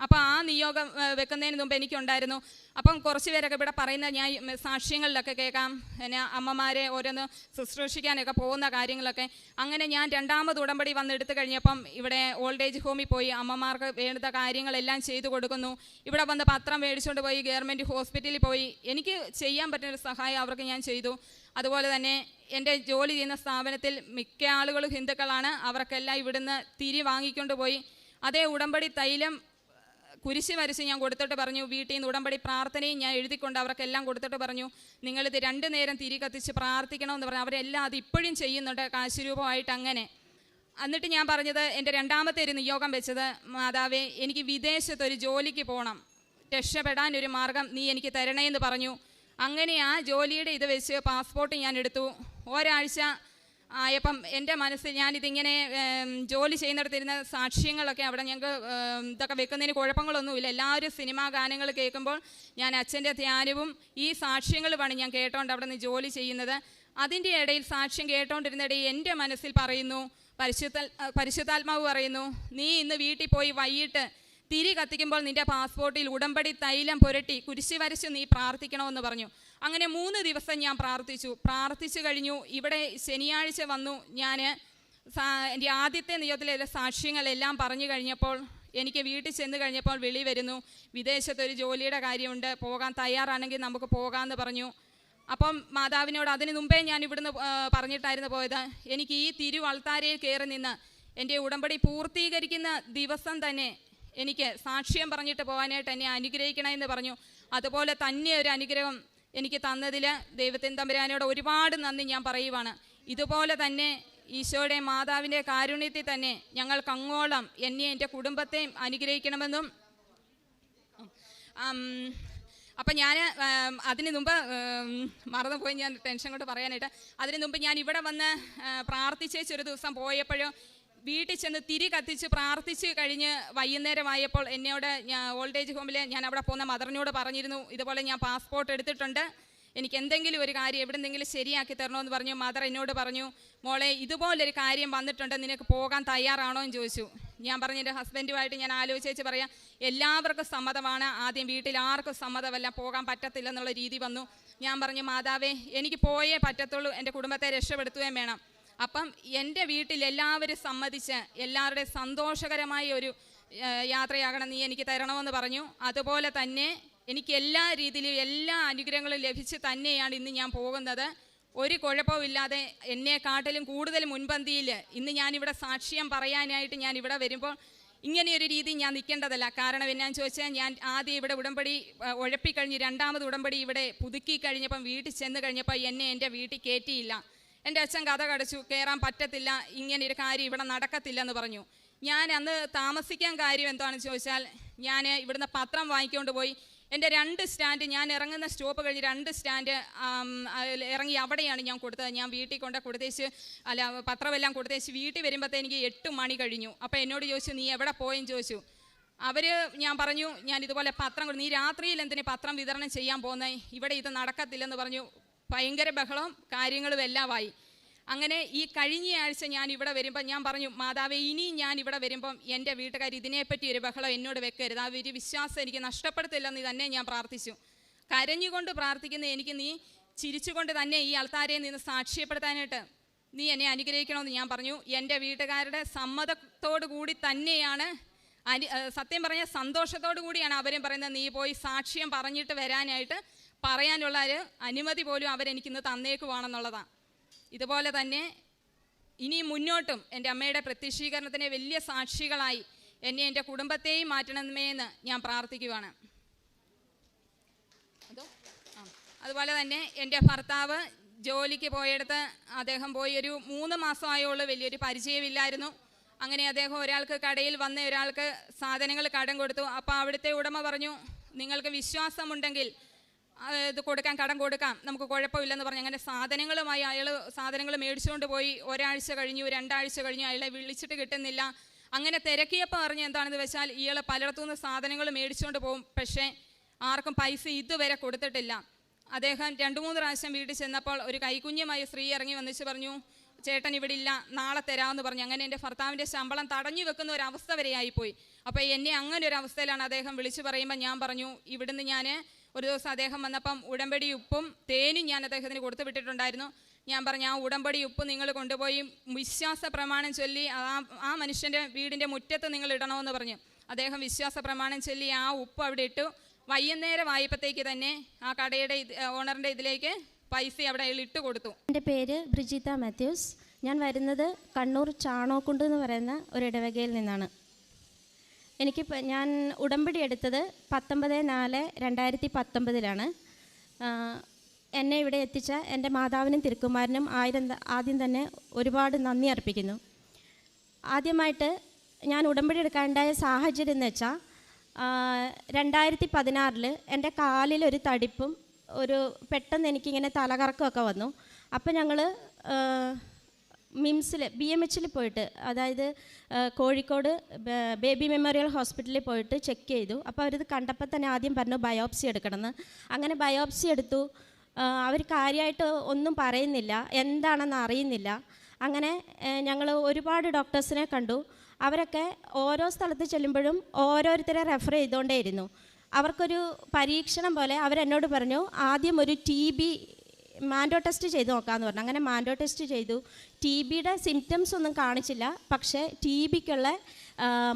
അപ്പോൾ ആ നിയോഗം വെക്കുന്നതിന് മുമ്പ് എനിക്കുണ്ടായിരുന്നു. അപ്പം കുറച്ച് പേരൊക്കെ ഇവിടെ പറയുന്ന ഞാൻ സാക്ഷ്യങ്ങളിലൊക്കെ കേൾക്കാം, പിന്നെ അമ്മമാരെ ഓരോന്ന് ശുശ്രൂഷിക്കാനൊക്കെ പോകുന്ന കാര്യങ്ങളൊക്കെ. അങ്ങനെ ഞാൻ 2ാമത് ഉടമ്പടി വന്ന് എടുത്തു കഴിഞ്ഞപ്പം ഇവിടെ ഓൾഡ് ഏജ് ഹോമിൽ പോയി അമ്മമാർക്ക് വേണ്ട കാര്യങ്ങളെല്ലാം ചെയ്തു കൊടുക്കുന്നു. ഇവിടെ വന്ന് പത്രം മേടിച്ചുകൊണ്ട് പോയി ഗവൺമെൻറ് ഹോസ്പിറ്റലിൽ പോയി എനിക്ക് ചെയ്യാൻ പറ്റുന്നൊരു സഹായം അവർക്ക് ഞാൻ ചെയ്തു. അതുപോലെ തന്നെ എൻ്റെ ജോലി ചെയ്യുന്ന സ്ഥാപനത്തിൽ മിക്ക ആളുകളും ഹിന്ദുക്കളാണ്. അവർക്കെല്ലാം ഇവിടുന്ന് തിരി വാങ്ങിക്കൊണ്ട് പോയി അതേ ഉടമ്പടി തൈലം കുരിശ് വരച്ച് ഞാൻ കൊടുത്തിട്ട് പറഞ്ഞു, വീട്ടിൽ നിന്ന് ഉടമ്പടി പ്രാർത്ഥനയും ഞാൻ എഴുതിക്കൊണ്ട് അവർക്കെല്ലാം കൊടുത്തിട്ട് പറഞ്ഞു, നിങ്ങളിത് 2 നേരം തിരി കത്തിച്ച് പ്രാർത്ഥിക്കണമെന്ന് പറഞ്ഞു. അവരെല്ലാം അത് ഇപ്പോഴും ചെയ്യുന്നുണ്ട് കാശുരൂപമായിട്ട്. അങ്ങനെ എന്നിട്ട് ഞാൻ പറഞ്ഞത്, എൻ്റെ 2ാമത്തെ ഒരു നിയോഗം വെച്ചത്, മാതാവേ എനിക്ക് വിദേശത്തൊരു ജോലിക്ക് പോകണം, രക്ഷപ്പെടാനൊരു മാർഗം നീ എനിക്ക് തരണേ എന്ന് പറഞ്ഞു. അങ്ങനെ ആ ജോലിയുടെ ഇത് വെച്ച് പാസ്പോർട്ട് ഞാൻ എടുത്തു. ഒരാഴ്ച ആയപ്പം എൻ്റെ മനസ്സിൽ ഞാനിതിങ്ങനെ ജോലി ചെയ്യുന്നിടത്തിരുന്ന സാക്ഷ്യങ്ങളൊക്കെ അവിടെ ഞങ്ങൾക്ക് ഇതൊക്കെ വെക്കുന്നതിന് കുഴപ്പങ്ങളൊന്നുമില്ല. എല്ലാവരും സിനിമാ ഗാനങ്ങൾ കേൾക്കുമ്പോൾ ഞാൻ അച്ഛൻ്റെ ധ്യാനവും ഈ സാക്ഷ്യങ്ങളുമാണ് ഞാൻ കേട്ടോണ്ട് അവിടെ നിന്ന് ജോലി ചെയ്യുന്നത്. അതിൻ്റെ ഇടയിൽ സാക്ഷ്യം കേട്ടോണ്ടിരുന്നിടയിൽ എൻ്റെ മനസ്സിൽ പറയുന്നു, പരിശുദ്ധാത്മാവ് പറയുന്നു, നീ ഇന്ന് വീട്ടിൽ പോയി വൈകിട്ട് തിരി കത്തിക്കുമ്പോൾ നിൻ്റെ പാസ്പോർട്ടിൽ ഉടമ്പടി തൈലം പുരട്ടി കുരിശി വരച്ച് നീ പ്രാർത്ഥിക്കണമെന്ന് പറഞ്ഞു. അങ്ങനെ 3 ദിവസം ഞാൻ പ്രാർത്ഥിച്ചു കഴിഞ്ഞു. ഇവിടെ ശനിയാഴ്ച വന്നു. ഞാൻ എൻ്റെ ആദ്യത്തെ നിയോഗത്തിലെ സാക്ഷ്യങ്ങളെല്ലാം പറഞ്ഞു കഴിഞ്ഞപ്പോൾ എനിക്ക് വീട്ടിൽ ചെന്ന് കഴിഞ്ഞപ്പോൾ വിളി വരുന്നു, വിദേശത്തൊരു ജോലിയുടെ കാര്യമുണ്ട്, പോകാൻ തയ്യാറാണെങ്കിൽ നമുക്ക് പോകാമെന്ന് പറഞ്ഞു. അപ്പം മാതാവിനോട് അതിന് മുമ്പേ ഞാൻ ഇവിടുന്ന് പറഞ്ഞിട്ടായിരുന്നു പോയത്, എനിക്ക് ഈ തിരുവൾത്താരയിൽ കയറി നിന്ന് എൻ്റെ ഉടമ്പടി പൂർത്തീകരിക്കുന്ന ദിവസം തന്നെ എനിക്ക് സാക്ഷ്യം പറഞ്ഞിട്ട് പോകാനായിട്ട് എന്നെ അനുഗ്രഹിക്കണമെന്ന് പറഞ്ഞു. അതുപോലെ തന്നെ ഒരു അനുഗ്രഹം എനിക്ക് തന്നതിൽ ദൈവത്തിൻ തമ്പുരാനോട് ഒരുപാട് നന്ദി ഞാൻ പറയുവാണ്. ഇതുപോലെ തന്നെ ഈശോയുടെ മാതാവിൻ്റെ കാരുണ്യത്തിൽ തന്നെ ഞങ്ങൾക്ക് അങ്ങോളം എന്നെ എൻ്റെ കുടുംബത്തെയും അനുഗ്രഹിക്കണമെന്നും. അപ്പം ഞാൻ അതിന് മുമ്പ് മറന്നുപോയി, ഞാൻ ടെൻഷൻ കൊണ്ട് പറയാനായിട്ട്. അതിന് മുമ്പ് ഞാൻ ഇവിടെ വന്ന് പ്രാർത്ഥിച്ചൊരു ദിവസം പോയപ്പോഴും വീട്ടിൽ ചെന്ന് തിരി കത്തിച്ച് പ്രാർത്ഥിച്ച് കഴിഞ്ഞ് വൈകുന്നേരമായപ്പോൾ എന്നോട് ഞാൻ ഓൾഡ് ഏജ് ഹോമിൽ ഞാൻ അവിടെ പോകുന്ന മദറിനോട് പറഞ്ഞിരുന്നു, ഇതുപോലെ ഞാൻ പാസ്പോർട്ട് എടുത്തിട്ടുണ്ട്, എനിക്ക് എന്തെങ്കിലും ഒരു കാര്യം എവിടെന്തെങ്കിലും ശരിയാക്കി തരണമെന്ന് പറഞ്ഞു. മദർ എന്നോട് പറഞ്ഞു, മോളെ ഇതുപോലൊരു കാര്യം വന്നിട്ടുണ്ട്, നിനക്ക് പോകാൻ തയ്യാറാണോ എന്ന് ചോദിച്ചു. ഞാൻ പറഞ്ഞു, എൻ്റെ ഹസ്ബൻഡുമായിട്ട് ഞാൻ ആലോചിച്ച് പറയാം, എല്ലാവർക്കും സമ്മതമാണ്, ആദ്യം വീട്ടിൽ ആർക്കും സമ്മതമല്ല, പോകാൻ പറ്റത്തില്ലെന്നുള്ള രീതി വന്നു. ഞാൻ പറഞ്ഞു, മാതാവേ എനിക്ക് പോയേ പറ്റത്തുള്ളൂ, എൻ്റെ കുടുംബത്തെ രക്ഷപ്പെടുത്തുകയും വേണം. അപ്പം എൻ്റെ വീട്ടിൽ എല്ലാവരും സമ്മതിച്ച് എല്ലാവരുടെയും സന്തോഷകരമായ ഒരു യാത്രയാകണം നീ എനിക്ക് തരണമെന്ന് പറഞ്ഞു. അതുപോലെ തന്നെ എനിക്ക് എല്ലാ രീതിയിലും എല്ലാ അനുഗ്രഹങ്ങളും ലഭിച്ച് തന്നെയാണ് ഇന്ന് ഞാൻ പോകുന്നത്. ഒരു കുഴപ്പമില്ലാതെ എന്നെക്കാട്ടിലും കൂടുതൽ മുൻപന്തിയിൽ ഇന്ന് ഞാനിവിടെ സാക്ഷ്യം പറയാനായിട്ട് ഞാൻ ഇവിടെ വരുമ്പോൾ ഇങ്ങനെയൊരു രീതി ഞാൻ നിൽക്കേണ്ടതല്ല. കാരണം എന്നാന്ന് ചോദിച്ചാൽ, ഞാൻ ആദ്യം ഇവിടെ ഉടമ്പടി ഉഴപ്പിക്കഴിഞ്ഞ് 2ാമത് ഉടമ്പടി ഇവിടെ പുതുക്കി കഴിഞ്ഞപ്പം വീട്ടിൽ ചെന്ന് കഴിഞ്ഞപ്പോൾ എന്നെ എൻ്റെ വീട്ടിൽ കയറ്റിയില്ല. എൻ്റെ അച്ഛൻ കഥ കടച്ചു, കയറാൻ പറ്റത്തില്ല, ഇങ്ങനെയൊരു കാര്യം ഇവിടെ നടക്കത്തില്ലെന്ന് പറഞ്ഞു. ഞാൻ അന്ന് താമസിക്കാൻ കാര്യം എന്താണെന്ന് ചോദിച്ചാൽ, ഞാൻ ഇവിടുന്ന് പത്രം വാങ്ങിക്കൊണ്ട് പോയി എൻ്റെ 2 സ്റ്റാൻഡ്, ഞാൻ ഇറങ്ങുന്ന സ്റ്റോപ്പ് കഴിഞ്ഞ് 2 സ്റ്റാൻഡ് ഇറങ്ങി അവിടെയാണ് ഞാൻ കൊടുത്തത്. ഞാൻ വീട്ടിൽ കൊണ്ട് കൊടുത്തേച്ച് പത്രമെല്ലാം കൊടുത്തേച്ച് വീട്ടിൽ വരുമ്പോഴത്തേ എനിക്ക് 8 മണി കഴിഞ്ഞു. അപ്പോൾ എന്നോട് ചോദിച്ചു, നീ എവിടെ പോയെന്ന് ചോദിച്ചു. ഞാൻ പറഞ്ഞു, ഞാൻ ഇതുപോലെ പത്രം നീ രാത്രിയിൽ എന്തിന് പത്രം വിതരണം ചെയ്യാൻ പോകുന്നത്, ഇവിടെ ഇത് നടക്കത്തില്ലെന്ന് പറഞ്ഞു. ഭയങ്കര ബഹളവും കാര്യങ്ങളും എല്ലാമായി. അങ്ങനെ ഈ കഴിഞ്ഞ ആഴ്ച ഞാൻ ഇവിടെ വരുമ്പോൾ ഞാൻ പറഞ്ഞു, മാതാവേ ഇനി ഞാൻ ഇവിടെ വരുമ്പം എൻ്റെ വീട്ടുകാർ ഇതിനെപ്പറ്റി ഒരു ബഹളം എന്നോട് വെക്കരുത്, ആ ഒരു വിശ്വാസം എനിക്ക് നഷ്ടപ്പെടുത്തില്ലെന്ന് തന്നെ ഞാൻ പ്രാർത്ഥിച്ചു. കരഞ്ഞുകൊണ്ട് പ്രാർത്ഥിക്കുന്ന എനിക്ക് നീ ചിരിച്ചുകൊണ്ട് തന്നെ ഈ ആൾത്താരയിൽ നിന്ന് സാക്ഷ്യപ്പെടുത്താനായിട്ട് നീ എന്നെ അനുഗ്രഹിക്കണമെന്ന് ഞാൻ പറഞ്ഞു. എൻ്റെ വീട്ടുകാരുടെ സമ്മതത്തോടു കൂടി തന്നെയാണ്, സത്യം പറഞ്ഞാൽ സന്തോഷത്തോടു കൂടിയാണ് അവരും പറയുന്നത്, നീ പോയി സാക്ഷ്യം പറഞ്ഞിട്ട് വരാനായിട്ട് പറയാനുള്ള ഒരു അനുമതി പോലും അവരെനിക്കിന്ന് തന്നേക്കുവാണെന്നുള്ളതാണ്. ഇതുപോലെ തന്നെ ഇനി മുന്നോട്ടും എൻ്റെ അമ്മയുടെ പ്രത്യക്ഷീകരണത്തിന് വലിയ സാക്ഷികളായി എന്നെ എൻ്റെ കുടുംബത്തെയും മാറ്റണമേ എന്ന് ഞാൻ പ്രാർത്ഥിക്കുവാണ്. അതുപോലെ തന്നെ എൻ്റെ ഭർത്താവ് ജോലിക്ക് പോയെടുത്ത് അദ്ദേഹം പോയി ഒരു 3 മാസമായുള്ളൂ, വലിയൊരു പരിചയമില്ലായിരുന്നു. അങ്ങനെ അദ്ദേഹം ഒരാൾക്ക് കടയിൽ വന്ന ഒരാൾക്ക് സാധനങ്ങൾ കടം കൊടുത്തു. അപ്പോൾ അവിടുത്തെ ഉടമ പറഞ്ഞു, നിങ്ങൾക്ക് വിശ്വാസമുണ്ടെങ്കിൽ ഇത് കൊടുക്കാം, കടം കൊടുക്കാം, നമുക്ക് കുഴപ്പമില്ലെന്ന് പറഞ്ഞു. അങ്ങനെ സാധനങ്ങളുമായി അയാൾ സാധനങ്ങൾ മേടിച്ചുകൊണ്ട് പോയി. ഒരാഴ്ച കഴിഞ്ഞു, 2 ആഴ്ച കഴിഞ്ഞു, അയാളെ വിളിച്ചിട്ട് കിട്ടുന്നില്ല. അങ്ങനെ തിരക്കിയപ്പോൾ അറിഞ്ഞ് എന്താണെന്ന് വെച്ചാൽ, ഇയാൾ പലയിടത്തുനിന്ന് സാധനങ്ങൾ മേടിച്ചുകൊണ്ട് പോകും, പക്ഷേ ആർക്കും പൈസ ഇതുവരെ കൊടുത്തിട്ടില്ല. അദ്ദേഹം 2-3 പ്രാവശ്യം വീട്ടിൽ ചെന്നപ്പോൾ ഒരു കൈക്കുഞ്ഞുമായ സ്ത്രീ ഇറങ്ങി വന്നിച്ച് പറഞ്ഞു, ചേട്ടൻ ഇവിടെ ഇല്ല, നാളെ തരാമെന്ന് പറഞ്ഞു. അങ്ങനെ എൻ്റെ ഭർത്താവിൻ്റെ ശമ്പളം തടഞ്ഞു വെക്കുന്ന ഒരു അവസ്ഥ വരെ ആയിപ്പോയി. അപ്പോൾ എന്നെ അങ്ങനെ ഒരു അവസ്ഥയിലാണ് അദ്ദേഹം വിളിച്ചു പറയുമ്പോൾ ഞാൻ പറഞ്ഞു, ഇവിടുന്ന് ഞാൻ ഒരു ദിവസം അദ്ദേഹം വന്നപ്പം ഉടമ്പടി ഉപ്പും തേനും ഞാൻ അദ്ദേഹത്തിന് കൊടുത്തു വിട്ടിട്ടുണ്ടായിരുന്നു. ഞാൻ പറഞ്ഞു, ആ ഉടമ്പടി ഉപ്പ് നിങ്ങൾ കൊണ്ടുപോയി വിശ്വാസ പ്രമാണം ചൊല്ലി ആ മനുഷ്യൻ്റെ വീടിൻ്റെ മുറ്റത്ത് നിങ്ങൾ ഇടണമെന്ന് പറഞ്ഞു. അദ്ദേഹം വിശ്വാസ പ്രമാണം ചൊല്ലി ആ ഉപ്പ് അവിടെ ഇട്ടു. വൈകുന്നേരം ആയപ്പോഴത്തേക്ക് തന്നെ ആ കടയുടെ ഓണറിൻ്റെ ഇതിലേക്ക് പൈസ അവിടെ ഇട്ട് കൊടുത്തു. എൻ്റെ പേര് ബ്രിജിത്ത മാത്യൂസ്. ഞാൻ വരുന്നത് കണ്ണൂർ ചാണോക്കുണ്ട് എന്ന് പറയുന്ന ഒരു ഇടവകയിൽ നിന്നാണ്. ഞാൻ ഉടമ്പടി എടുത്തത് 19/4/2019 എന്നെ ഇവിടെ എത്തിച്ച എൻ്റെ മാതാവിനും തിരുക്കുമാരനും ആദ്യം തന്നെ ഒരുപാട് നന്ദി അർപ്പിക്കുന്നു. ആദ്യമായിട്ട് ഞാൻ ഉടമ്പടി എടുക്കാനുണ്ടായ സാഹചര്യം എന്ന് വെച്ചാൽ, 2016 എൻ്റെ കാലിലൊരു തടിപ്പും പെട്ടെന്ന് എനിക്കിങ്ങനെ തലകറക്കമൊക്കെ വന്നു. അപ്പോൾ ഞങ്ങൾ മിംസിൽ BMH പോയിട്ട്, അതായത് കോഴിക്കോട് ബേബി മെമ്മോറിയൽ ഹോസ്പിറ്റലിൽ പോയിട്ട് ചെക്ക് ചെയ്തു. അപ്പോൾ അവരിത് കണ്ടപ്പോൾ തന്നെ ആദ്യം പറഞ്ഞു ബയോപ്സി എടുക്കണമെന്ന്. അങ്ങനെ ബയോപ്സി എടുത്തു. അവർ കാര്യമായിട്ട് ഒന്നും പറയുന്നില്ല, എന്താണെന്ന് അറിയുന്നില്ല. അങ്ങനെ ഞങ്ങൾ ഒരുപാട് ഡോക്ടേഴ്സിനെ കണ്ടു. അവരൊക്കെ ഓരോ സ്ഥലത്ത് ചെല്ലുമ്പോഴും ഓരോരുത്തരെ റെഫർ ചെയ്തുകൊണ്ടേയിരുന്നു. അവർക്കൊരു പരീക്ഷണം പോലെ അവരെന്നോട് പറഞ്ഞു ആദ്യം ഒരു TB മാൻഡോ ടെസ്റ്റ് ചെയ്ത് നോക്കാമെന്ന് പറഞ്ഞു. അങ്ങനെ മാൻഡോ ടെസ്റ്റ് ചെയ്തു. TBയുടെ സിംറ്റംസ് ഒന്നും കാണിച്ചില്ല, പക്ഷേ TBക്കുള്ള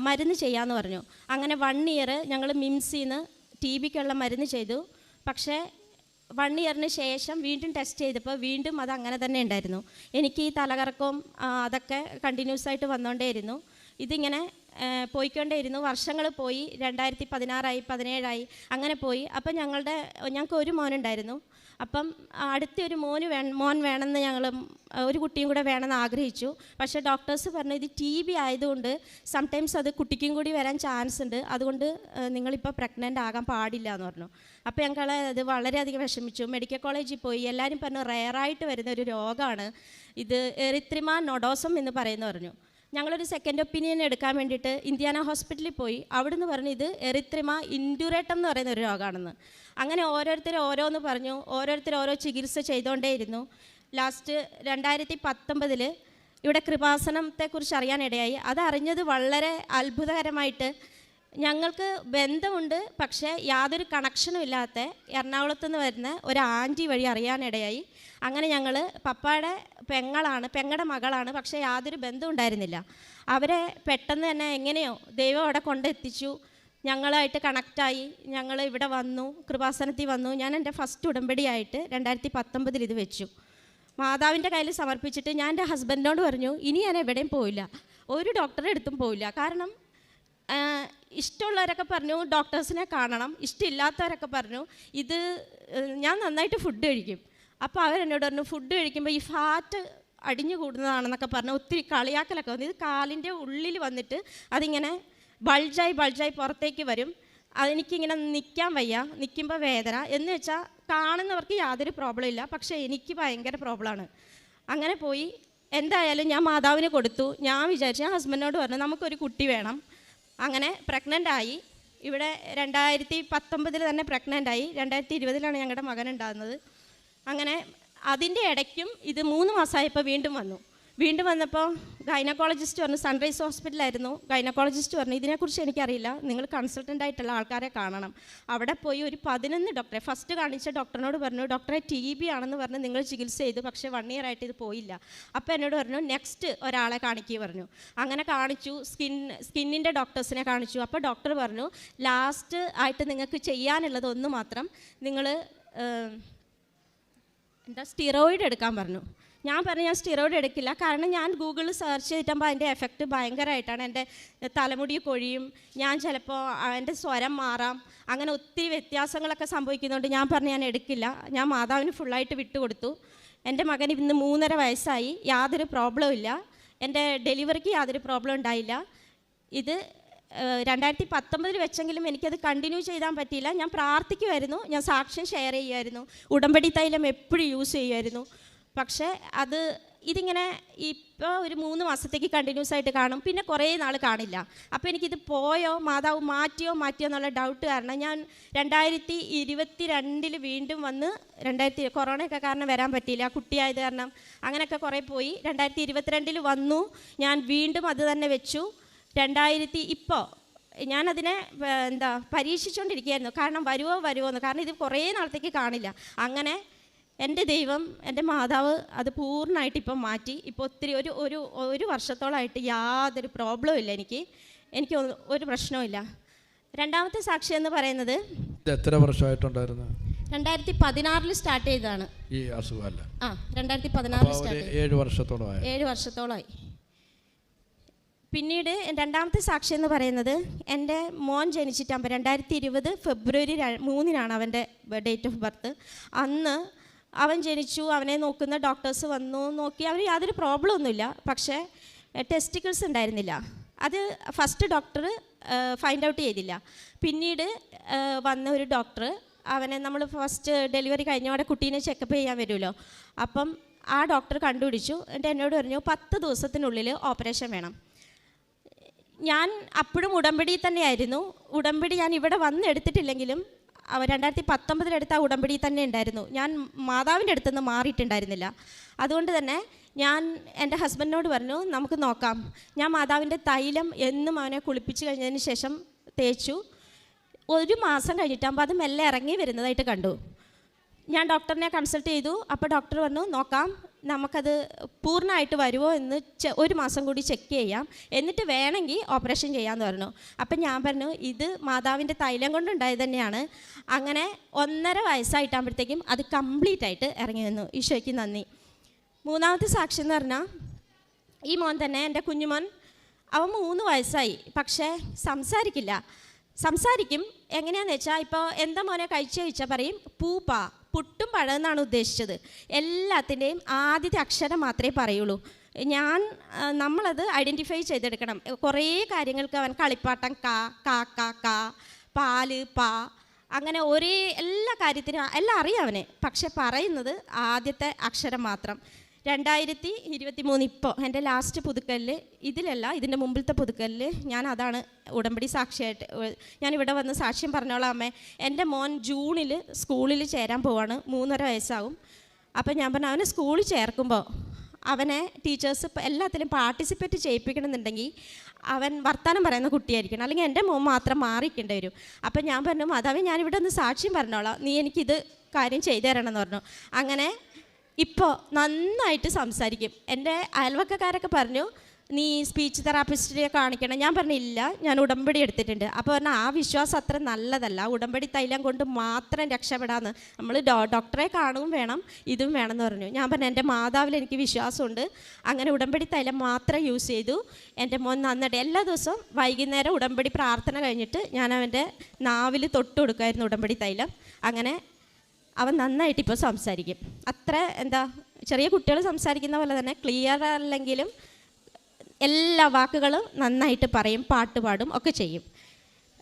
മരുന്ന് ചെയ്യാമെന്ന് പറഞ്ഞു. അങ്ങനെ 1 ഇയർ ഞങ്ങൾ മിംസിൽ നിന്ന് TBക്കുള്ള മരുന്ന് ചെയ്തു. പക്ഷേ 1 ഇയറിന് ശേഷം വീണ്ടും ടെസ്റ്റ് ചെയ്തപ്പോൾ വീണ്ടും അത് അങ്ങനെ തന്നെ ഉണ്ടായിരുന്നു. എനിക്ക് ഈ തലകറക്കവും അതൊക്കെ കണ്ടിന്യൂസ് ആയിട്ട് വന്നുകൊണ്ടേയിരുന്നു. ഇതിങ്ങനെ പോയിക്കൊണ്ടേയിരുന്നു. വർഷങ്ങൾ പോയി. 2016 17 അങ്ങനെ പോയി. അപ്പം ഞങ്ങൾക്ക് ഒരു മോനുണ്ടായിരുന്നു. അപ്പം അടുത്തൊരു മോൻ വേണമെന്ന് ഞങ്ങൾ ഒരു കുട്ടിയും കൂടെ വേണമെന്ന് ആഗ്രഹിച്ചു. പക്ഷേ ഡോക്ടേഴ്സ് പറഞ്ഞു ഇത് TB ആയതുകൊണ്ട് സംടൈംസ് അത് കുട്ടിക്കും കൂടി വരാൻ ചാൻസ് ഉണ്ട്, അതുകൊണ്ട് നിങ്ങളിപ്പോൾ പ്രഗ്നൻ്റ് ആകാൻ പാടില്ല എന്ന് പറഞ്ഞു. അപ്പോൾ ഞങ്ങൾ അത് വളരെയധികം വിഷമിച്ചു. മെഡിക്കൽ കോളേജിൽ പോയി. എല്ലാവരും പറഞ്ഞു റെയറായിട്ട് വരുന്ന ഒരു രോഗമാണ് ഇത്, എറിത്രിമ നോഡോസം എന്ന് പറയുന്നു പറഞ്ഞു. ഞങ്ങളൊരു സെക്കൻഡ് ഒപ്പീനിയൻ എടുക്കാൻ വേണ്ടിയിട്ട് ഇന്ത്യാന ഹോസ്പിറ്റലിൽ പോയി. അവിടുന്ന് പറഞ്ഞു ഇത് എറിത്രിമ ഇൻഡുറേറ്റം എന്ന് പറയുന്ന ഒരു രോഗമാണെന്ന്. അങ്ങനെ ഓരോരുത്തർ ഓരോന്ന് പറഞ്ഞു. ഓരോരുത്തർ ഓരോ ചികിത്സ ചെയ്തുകൊണ്ടേയിരുന്നു. ലാസ്റ്റ് 2019 ഇവിടെ കൃപാസനത്തെക്കുറിച്ച് അറിയാനിടയായി. അതറിഞ്ഞത് വളരെ അത്ഭുതകരമായിട്ട്. ഞങ്ങൾക്ക് ബന്ധമുണ്ട്, പക്ഷേ യാതൊരു കണക്ഷനും ഇല്ലാത്ത എറണാകുളത്ത് നിന്ന് വരുന്ന ഒരു ആൻറ്റി വഴി അറിയാനിടയായി. അങ്ങനെ ഞങ്ങൾ പപ്പായുടെ പെങ്ങളുടെ മകളാണ്, പക്ഷേ യാതൊരു ബന്ധം ഉണ്ടായിരുന്നില്ല. അവരെ പെട്ടെന്ന് തന്നെ എങ്ങനെയോ ദൈവം അവിടെ കൊണ്ടെത്തിച്ചു. ഞങ്ങളായിട്ട് കണക്റ്റായി. ഞങ്ങൾ ഇവിടെ വന്നു, കൃപാസനത്തിൽ വന്നു. ഞാൻ എൻ്റെ ഫസ്റ്റ് ഉടമ്പടിയായിട്ട് 2019 ഇത് വെച്ചു. മാതാവിൻ്റെ കയ്യിൽ സമർപ്പിച്ചിട്ട് ഞാൻ എൻ്റെ ഹസ്ബൻഡിനോട് പറഞ്ഞു ഇനി ഞാൻ എവിടെയും പോയില്ല, ഒരു ഡോക്ടറെ അടുത്തും പോയില്ല. കാരണം ഇഷ്ടമുള്ളവരൊക്കെ പറഞ്ഞു ഡോക്ടേഴ്സിനെ കാണണം, ഇഷ്ടമില്ലാത്തവരൊക്കെ പറഞ്ഞു ഇത് ഞാൻ നന്നായിട്ട് ഫുഡ് കഴിക്കും. അപ്പോൾ അവരെന്നോട് പറഞ്ഞു ഫുഡ് കഴിക്കുമ്പോൾ ഈ ഫാറ്റ് അടിഞ്ഞു കൂടുന്നതാണെന്നൊക്കെ പറഞ്ഞു. ഒത്തിരി കളിയാക്കലൊക്കെ വന്നു. ഇത് കാലിൻ്റെ ഉള്ളിൽ വന്നിട്ട് അതിങ്ങനെ ബൾജായി പുറത്തേക്ക് വരും. അതെനിക്കിങ്ങനെ നിൽക്കാൻ വയ്യ, നിൽക്കുമ്പോൾ വേദന എന്ന് വെച്ചാൽ കാണുന്നവർക്ക് യാതൊരു പ്രോബ്ലം ഇല്ല, പക്ഷേ എനിക്ക് ഭയങ്കര പ്രോബ്ലമാണ്. അങ്ങനെ പോയി എന്തായാലും ഞാൻ മാതാവിന് കൊടുത്തു. ഞാൻ വിചാരിച്ചു, ഞാൻ ഹസ്ബൻഡിനോട് പറഞ്ഞു നമുക്കൊരു കുട്ടി വേണം. അങ്ങനെ പ്രഗ്നൻ്റ് ആയി. ഇവിടെ 2019 തന്നെ പ്രഗ്നൻ്റ് ആയി. 2020 ഞങ്ങളുടെ മകൻ ഉണ്ടാകുന്നത്. അങ്ങനെ അതിൻ്റെ ഇടയ്ക്കും ഇത് 3 മാസമായപ്പോൾ വീണ്ടും വന്നപ്പോൾ ഗൈനക്കോളജിസ്റ്റ് പറഞ്ഞു, സൺറൈസ് ഹോസ്പിറ്റലായിരുന്നു. ഗൈനക്കോളജിസ്റ്റ് പറഞ്ഞു ഇതിനെക്കുറിച്ച് എനിക്കറിയില്ല, നിങ്ങൾ കൺസൾട്ടൻ്റ് ആയിട്ടുള്ള ആൾക്കാരെ കാണണം. അവിടെ പോയി ഒരു 11 ഡോക്ടറെ ഫസ്റ്റ് കാണിച്ച ഡോക്ടറിനോട് പറഞ്ഞു ഡോക്ടറെ TB ആണെന്ന് പറഞ്ഞ് നിങ്ങൾ ചികിത്സ ചെയ്തു, പക്ഷേ 1 ഇയർ ആയിട്ട് ഇത് പോയില്ല. അപ്പോൾ എന്നോട് പറഞ്ഞു നെക്സ്റ്റ് ഒരാളെ കാണിക്കുക പറഞ്ഞു. അങ്ങനെ കാണിച്ചു. സ്കിന്നിൻ്റെ ഡോക്ടേഴ്സിനെ കാണിച്ചു. അപ്പോൾ ഡോക്ടർ പറഞ്ഞു ലാസ്റ്റ് ആയിട്ട് നിങ്ങൾക്ക് ചെയ്യാനുള്ളത് ഒന്ന് മാത്രം, നിങ്ങൾ സ്റ്റിറോയിഡ് എടുക്കാൻ പറഞ്ഞു. ഞാൻ പറഞ്ഞു ഞാൻ സ്റ്റിറോയിഡ് എടുക്കില്ല, കാരണം ഞാൻ ഗൂഗിളിൽ സെർച്ച് ചെയ്തിട്ടുമ്പോൾ അതിൻ്റെ എഫക്റ്റ് ഭയങ്കരമായിട്ടാണ്. എൻ്റെ തലമുടി കൊഴിയും, ഞാൻ ചിലപ്പോൾ എൻ്റെ സ്വരം മാറാം, അങ്ങനെ ഒത്തിരി വ്യത്യാസങ്ങളൊക്കെ സംഭവിക്കുന്നതുകൊണ്ട് ഞാൻ പറഞ്ഞു ഞാൻ എടുക്കില്ല. ഞാൻ മാതാവിന് ഫുള്ളായിട്ട് വിട്ടുകൊടുത്തു. എൻ്റെ മകൻ ഇന്ന് 3.5 വയസ്സായി. യാതൊരു പ്രോബ്ലവും ഇല്ല. എൻ്റെ ഡെലിവറിക്ക് യാതൊരു പ്രോബ്ലം ഉണ്ടായില്ല. ഇത് 2019 വെച്ചെങ്കിലും എനിക്കത് കണ്ടിന്യൂ ചെയ്യാൻ പറ്റിയില്ല. ഞാൻ പ്രാർത്ഥിക്കുമായിരുന്നു, ഞാൻ സാക്ഷ്യം ഷെയർ ചെയ്യുമായിരുന്നു, ഉടമ്പടി തൈലം എപ്പോഴും യൂസ് ചെയ്യുമായിരുന്നു. പക്ഷേ ഇതിങ്ങനെ ഇപ്പോൾ ഒരു 3 മാസത്തേക്ക് കണ്ടിന്യൂസ് ആയിട്ട് കാണും, പിന്നെ കുറേ നാൾ കാണില്ല. അപ്പോൾ എനിക്കിത് പോയോ മാതാവ് മാറ്റിയോ എന്നുള്ള ഡൗട്ട് കാരണം ഞാൻ 2022 വീണ്ടും വന്ന് കൊറോണയൊക്കെ കാരണം വരാൻ പറ്റിയില്ല, കുട്ടിയായത് കാരണം അങ്ങനെയൊക്കെ കുറേ പോയി. 2022 വന്നു. ഞാൻ വീണ്ടും അത് തന്നെ വെച്ചു. ഇപ്പോൾ ഞാനതിനെ പരീക്ഷിച്ചുകൊണ്ടിരിക്കുകയായിരുന്നു, കാരണം വരുമോ എന്ന്, കാരണം ഇത് കുറേ നാളത്തേക്ക് കാണില്ല. അങ്ങനെ എൻ്റെ ദൈവം, എൻ്റെ മാതാവ് അത് പൂർണ്ണമായിട്ട് ഇപ്പം മാറ്റി. ഇപ്പോൾ ഒത്തിരി ഒരു വർഷത്തോളമായിട്ട് യാതൊരു പ്രോബ്ലവും ഇല്ല. എനിക്ക് ഒരു പ്രശ്നവുമില്ല. രണ്ടാമത്തെ സാക്ഷി എന്ന് പറയുന്നത് എത്ര വർഷമായിട്ടുണ്ടായിരുന്നു? 2016 സ്റ്റാർട്ട് ചെയ്തതാണ് ഈ അസുഖമല്ല. 2016 സ്റ്റാർട്ട് 7 വർഷത്തോളമായി. പിന്നീട് രണ്ടാമത്തെ സാക്ഷി എന്ന് പറയുന്നത് എൻ്റെ മോൻ ജനിച്ചിട്ടാകുമ്പോൾ 2020 ഫെബ്രുവരി 3 അവൻ്റെ ഡേറ്റ് ഓഫ് ബർത്ത്. അന്ന് അവൻ ജനിച്ചു. അവനെ നോക്കുന്ന ഡോക്ടേഴ്സ് വന്നു, നോക്കി. അവർ യാതൊരു പ്രോബ്ലം ഒന്നുമില്ല, പക്ഷേ ടെസ്റ്റിക്കിൾസ് ഉണ്ടായിരുന്നില്ല. അത് ഫസ്റ്റ് ഡോക്ടർ ഫൈൻഡ് ഔട്ട് ചെയ്തില്ല. പിന്നീട് വന്ന ഒരു ഡോക്ടർ അവനെ, നമ്മൾ ഫസ്റ്റ് ഡെലിവറി കഴിഞ്ഞ അവിടെ കുട്ടീനെ ചെക്കപ്പ് ചെയ്യാൻ വരുമല്ലോ, അപ്പം ആ ഡോക്ടർ കണ്ടുപിടിച്ചു. എന്നിട്ട് എന്നോട് പറഞ്ഞു 10 ദിവസത്തിനുള്ളിൽ ഓപ്പറേഷൻ വേണം. ഞാൻ അപ്പോഴും ഉടമ്പടി തന്നെയായിരുന്നു. ഉടമ്പടി ഞാൻ ഇവിടെ വന്ന് എടുത്തിട്ടില്ലെങ്കിലും 2019 എടുത്ത ആ ഉടമ്പടി തന്നെ ഉണ്ടായിരുന്നു. ഞാൻ മാതാവിൻ്റെ അടുത്തുനിന്ന് മാറിയിട്ടുണ്ടായിരുന്നില്ല. അതുകൊണ്ട് തന്നെ ഞാൻ എൻ്റെ ഹസ്ബൻഡിനോട് പറഞ്ഞു നമുക്ക് നോക്കാം. ഞാൻ മാതാവിൻ്റെ തൈലം എന്നും അവനെ കുളിപ്പിച്ച് കഴിഞ്ഞതിന് ശേഷം തേച്ചു. 1 മാസം കഴിഞ്ഞിട്ടാകുമ്പോൾ അത് മെല്ലെ ഇറങ്ങി വരുന്നതായിട്ട് കണ്ടു. ഞാൻ ഡോക്ടറിനെ കൺസൾട്ട് ചെയ്തു. അപ്പോൾ ഡോക്ടർ പറഞ്ഞു നോക്കാം, നമുക്കത് പൂർണ്ണമായിട്ട് വരുമോ എന്ന് 1 മാസം കൂടി ചെക്ക് ചെയ്യാം, എന്നിട്ട് വേണമെങ്കിൽ ഓപ്പറേഷൻ ചെയ്യാമെന്ന് പറഞ്ഞു. അപ്പം ഞാൻ പറഞ്ഞു ഇത് മാതാവിൻ്റെ തൈലം കൊണ്ടുണ്ടായത് തന്നെയാണ്. അങ്ങനെ 1.5 വയസ്സായിട്ടാകുമ്പോഴത്തേക്കും അത് കംപ്ലീറ്റ് ആയിട്ട് ഇറങ്ങി വന്നു. ഈശോയ്ക്ക് നന്ദി. 3ാമത്തെ സാക്ഷി എന്ന് പറഞ്ഞാൽ ഈ മോൻ തന്നെ, എൻ്റെ കുഞ്ഞുമോൻ. അവൻ 3 വയസ്സായി, പക്ഷേ സംസാരിക്കില്ല. സംസാരിക്കും എങ്ങനെയാണെന്ന് വെച്ചാൽ, ഇപ്പോൾ എന്താ മോനെ കഴിച്ചാൽ പറയും പൂപ്പാ, പുട്ടും പഴമെന്നാണ് ഉദ്ദേശിച്ചത്. എല്ലാത്തിൻ്റെയും ആദ്യത്തെ അക്ഷരം മാത്രമേ പറയുള്ളൂ. നമ്മളത് ഐഡൻറ്റിഫൈ ചെയ്തെടുക്കണം. കുറേ കാര്യങ്ങൾക്ക് അവൻ കളിപ്പാട്ടം കാ കാ കാ കാ, പാല് പാ, അങ്ങനെ എല്ലാ കാര്യത്തിനും എല്ലാം അറിയാം അവന്. പക്ഷെ പറയുന്നത് ആദ്യത്തെ അക്ഷരം മാത്രം. 2023 ഇപ്പോൾ എൻ്റെ ലാസ്റ്റ് പുതുക്കലിൽ, ഇതിൻ്റെ മുമ്പിലത്തെ പുതുക്കലിൽ ഞാൻ അതാണ് ഉടമ്പടി സാക്ഷിയായിട്ട് ഞാനിവിടെ വന്ന് സാക്ഷ്യം പറഞ്ഞോളാം അമ്മേ. എൻ്റെ മോൻ ജൂണിൽ സ്കൂളിൽ ചേരാൻ പോവാണ്, 3.5 വയസ്സാവും. അപ്പം ഞാൻ പറഞ്ഞു അവനെ സ്കൂളിൽ ചേർക്കുമ്പോൾ അവനെ ടീച്ചേഴ്സ് എല്ലാത്തിലും പാർട്ടിസിപ്പേറ്റ് ചെയ്യിപ്പിക്കണമെന്നുണ്ടെങ്കിൽ അവൻ വർത്തമാനം പറയുന്ന കുട്ടിയായിരിക്കണം, അല്ലെങ്കിൽ എൻ്റെ മോൻ മാത്രം മാറിക്കേണ്ടി വരും. അപ്പം ഞാൻ പറഞ്ഞു മാതാവേ ഞാനിവിടെ ഒന്ന് സാക്ഷ്യം പറഞ്ഞോളാം, നീ എനിക്കിത് കാര്യം ചെയ്തു തരണം എന്ന് പറഞ്ഞു. അങ്ങനെ ഇപ്പോൾ നന്നായിട്ട് സംസാരിക്കും. എൻ്റെ അയൽവക്കക്കാരൊക്കെ പറഞ്ഞു നീ സ്പീച്ച് തെറാപ്പിസ്റ്റിനെ കാണിക്കണം. ഞാൻ പറഞ്ഞില്ല, ഞാൻ ഉടമ്പടി എടുത്തിട്ടുണ്ട്. അപ്പോൾ പറഞ്ഞാൽ ആ വിശ്വാസം അത്ര നല്ലതല്ല, ഉടമ്പടി തൈലം കൊണ്ട് മാത്രം രക്ഷപ്പെടാമെന്ന്. നമ്മൾ ഡോക്ടറെ കാണുകയും വേണം, ഇതും വേണമെന്ന് പറഞ്ഞു. ഞാൻ പറഞ്ഞു എൻ്റെ മാതാവിൽ എനിക്ക് വിശ്വാസമുണ്ട്. അങ്ങനെ ഉടമ്പടി തൈലം മാത്രം യൂസ് ചെയ്തു. എൻ്റെ മോൻ നന്നായിട്ട് എല്ലാ ദിവസവും വൈകുന്നേരം ഉടമ്പടി പ്രാർത്ഥന കഴിഞ്ഞിട്ട് ഞാൻ അവൻ്റെ നാവിൽ തൊട്ട് കൊടുക്കുമായിരുന്നു ഉടമ്പടി തൈലം. അങ്ങനെ അവൻ നന്നായിട്ട് ഇപ്പോൾ സംസാരിക്കും. അത്ര ചെറിയ കുട്ടികൾ സംസാരിക്കുന്ന പോലെ തന്നെ ക്ലിയർ അല്ലെങ്കിലും എല്ലാ വാക്കുകളും നന്നായിട്ട് പറയും, പാട്ട് പാടും ഒക്കെ ചെയ്യും.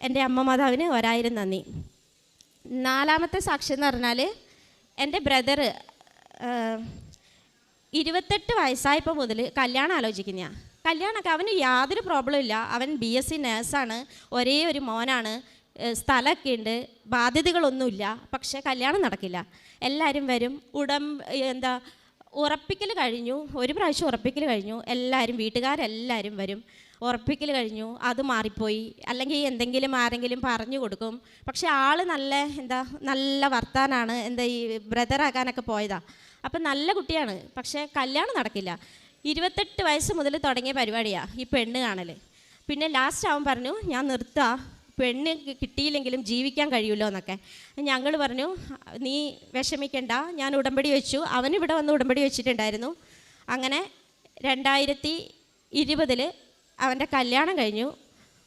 എൻ്റെ അമ്മ മാതാവിന് 1000 നന്ദി. 4ാമത്തെ സാക്ഷി എന്ന് പറഞ്ഞാൽ എൻ്റെ ബ്രദറ് 28 വയസ്സായപ്പോൾ മുതൽ കല്യാണം ആലോചിക്കുന്ന. കല്യാണമൊക്കെ അവന് യാതൊരു പ്രോബ്ലം ഇല്ല. അവൻ BSc നേഴ്സാണ്, ഒരേ ഒരു മോനാണ്, സ്ഥലമൊക്കെ ഉണ്ട്, ബാധ്യതകളൊന്നുമില്ല. പക്ഷേ കല്യാണം നടക്കില്ല. എല്ലാവരും വരും, ഉറപ്പിക്കൽ കഴിഞ്ഞു, 1 പ്രാവശ്യം ഉറപ്പിക്കൽ കഴിഞ്ഞു, വീട്ടുകാരെല്ലാവരും വരും. ഉറപ്പിക്കൽ കഴിഞ്ഞു, അത് മാറിപ്പോയി, അല്ലെങ്കിൽ എന്തെങ്കിലും ആരെങ്കിലും പറഞ്ഞു കൊടുക്കും. പക്ഷേ ആൾ നല്ല വർത്താനാണ്, ഈ ബ്രദറാക്കാനൊക്കെ പോയതാ. അപ്പം നല്ല കുട്ടിയാണ്, പക്ഷേ കല്യാണം നടക്കില്ല. 28 വയസ്സ് മുതൽ തുടങ്ങിയ പരിപാടിയാണ് ഈ പെണ്ണ് കാണൽ. പിന്നെ ലാസ്റ്റ് അവൻ പറഞ്ഞു ഞാൻ നിർത്താം, പെണ്ണ് കിട്ടിയില്ലെങ്കിലും ജീവിക്കാൻ കഴിയുമല്ലോ എന്നൊക്കെ. ഞങ്ങൾ പറഞ്ഞു നീ വിഷമിക്കണ്ട, ഞാൻ ഉടമ്പടി വെച്ചു. അവനിവിടെ വന്ന് ഉടമ്പടി വെച്ചിട്ടുണ്ടായിരുന്നു. അങ്ങനെ 2020 അവൻ്റെ കല്യാണം കഴിഞ്ഞു.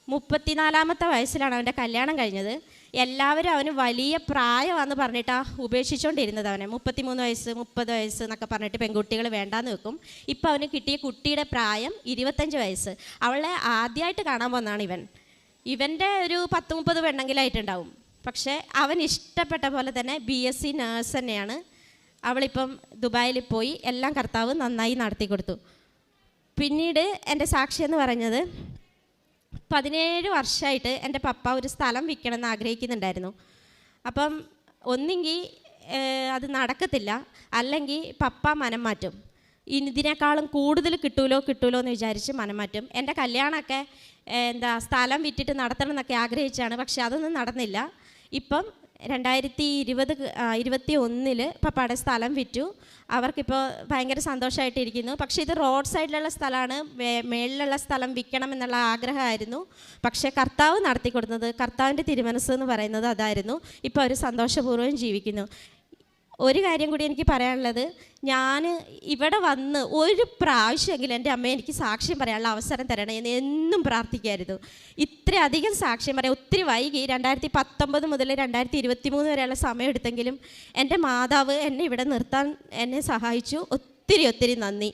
34ാമത്തെ വയസ്സിലാണ് അവൻ്റെ കല്യാണം കഴിഞ്ഞത്. എല്ലാവരും അവന് വലിയ പ്രായമാണെന്ന് പറഞ്ഞിട്ടാണ് ഉപേക്ഷിച്ചുകൊണ്ടിരുന്നത്. അവനെ 33 വയസ്സ് 30 വയസ്സ് എന്നൊക്കെ പറഞ്ഞിട്ട് പെൺകുട്ടികൾ വേണ്ടാന്ന് വെക്കും. ഇപ്പോൾ അവന് കിട്ടിയ കുട്ടിയുടെ പ്രായം 25 വയസ്സ്. അവളെ ആദ്യമായിട്ട് കാണാൻ വന്നതാണ് ഇവൻ്റെ ഒരു 10-30 പെണ്ണെങ്കിലായിട്ടുണ്ടാവും. പക്ഷേ അവൻ ഇഷ്ടപ്പെട്ട പോലെ തന്നെ BSc നേഴ്സ് തന്നെയാണ്. അവളിപ്പം ദുബായിൽ പോയി, എല്ലാം കർത്താവ് നന്നായി നടത്തി കൊടുത്തു. പിന്നീട് എൻ്റെ സാക്ഷി എന്ന് പറഞ്ഞത് 17 വർഷമായിട്ട് എൻ്റെ പപ്പ ഒരു സ്ഥലം വിൽക്കണമെന്ന് ആഗ്രഹിക്കുന്നുണ്ടായിരുന്നു. അപ്പം ഒന്നെങ്കിൽ അത് നടക്കത്തില്ല, അല്ലെങ്കിൽ പപ്പ മനം മാറ്റും. ഇതിനേക്കാളും കൂടുതൽ കിട്ടുമല്ലോ എന്ന് വിചാരിച്ച് മനം മാറ്റും. എൻ്റെ കല്യാണമൊക്കെ സ്ഥലം വിറ്റിട്ട് നടത്തണം എന്നൊക്കെ ആഗ്രഹിച്ചാണ്, പക്ഷെ അതൊന്നും നടന്നില്ല. ഇപ്പം 2021 പപ്പയുടെ സ്ഥലം വിറ്റു. അവർക്കിപ്പോൾ ഭയങ്കര സന്തോഷമായിട്ടിരിക്കുന്നു. പക്ഷേ ഇത് റോഡ് സൈഡിലുള്ള സ്ഥലമാണ്, മേളിലുള്ള സ്ഥലം വിൽക്കണം എന്നുള്ള ആഗ്രഹമായിരുന്നു. പക്ഷേ കർത്താവ് നടത്തി കൊടുത്തത്, കർത്താവിൻ്റെ തിരുമനസ് എന്ന് പറയുന്നത് അതായിരുന്നു. ഇപ്പോൾ അവർ സന്തോഷപൂർവ്വം ജീവിക്കുന്നു. ഒരു കാര്യം കൂടി എനിക്ക് പറയാനുള്ളത്, ഞാൻ ഇവിടെ വന്ന് 1 പ്രാവശ്യമെങ്കിലും എൻ്റെ അമ്മയെ എനിക്ക് സാക്ഷ്യം പറയാനുള്ള അവസരം തരണേ എന്ന് എന്നും പ്രാർത്ഥിക്കായിരുന്നു. ഇത്രയധികം സാക്ഷ്യം പറയാം. ഒത്തിരി വൈകി, 2019 മുതൽ 2023 വരെയുള്ള സമയം എടുത്തെങ്കിലും എൻ്റെ മാതാവ് എന്നെ ഇവിടെ നിർത്താൻ എന്നെ സഹായിച്ചു. ഒത്തിരി നന്ദി.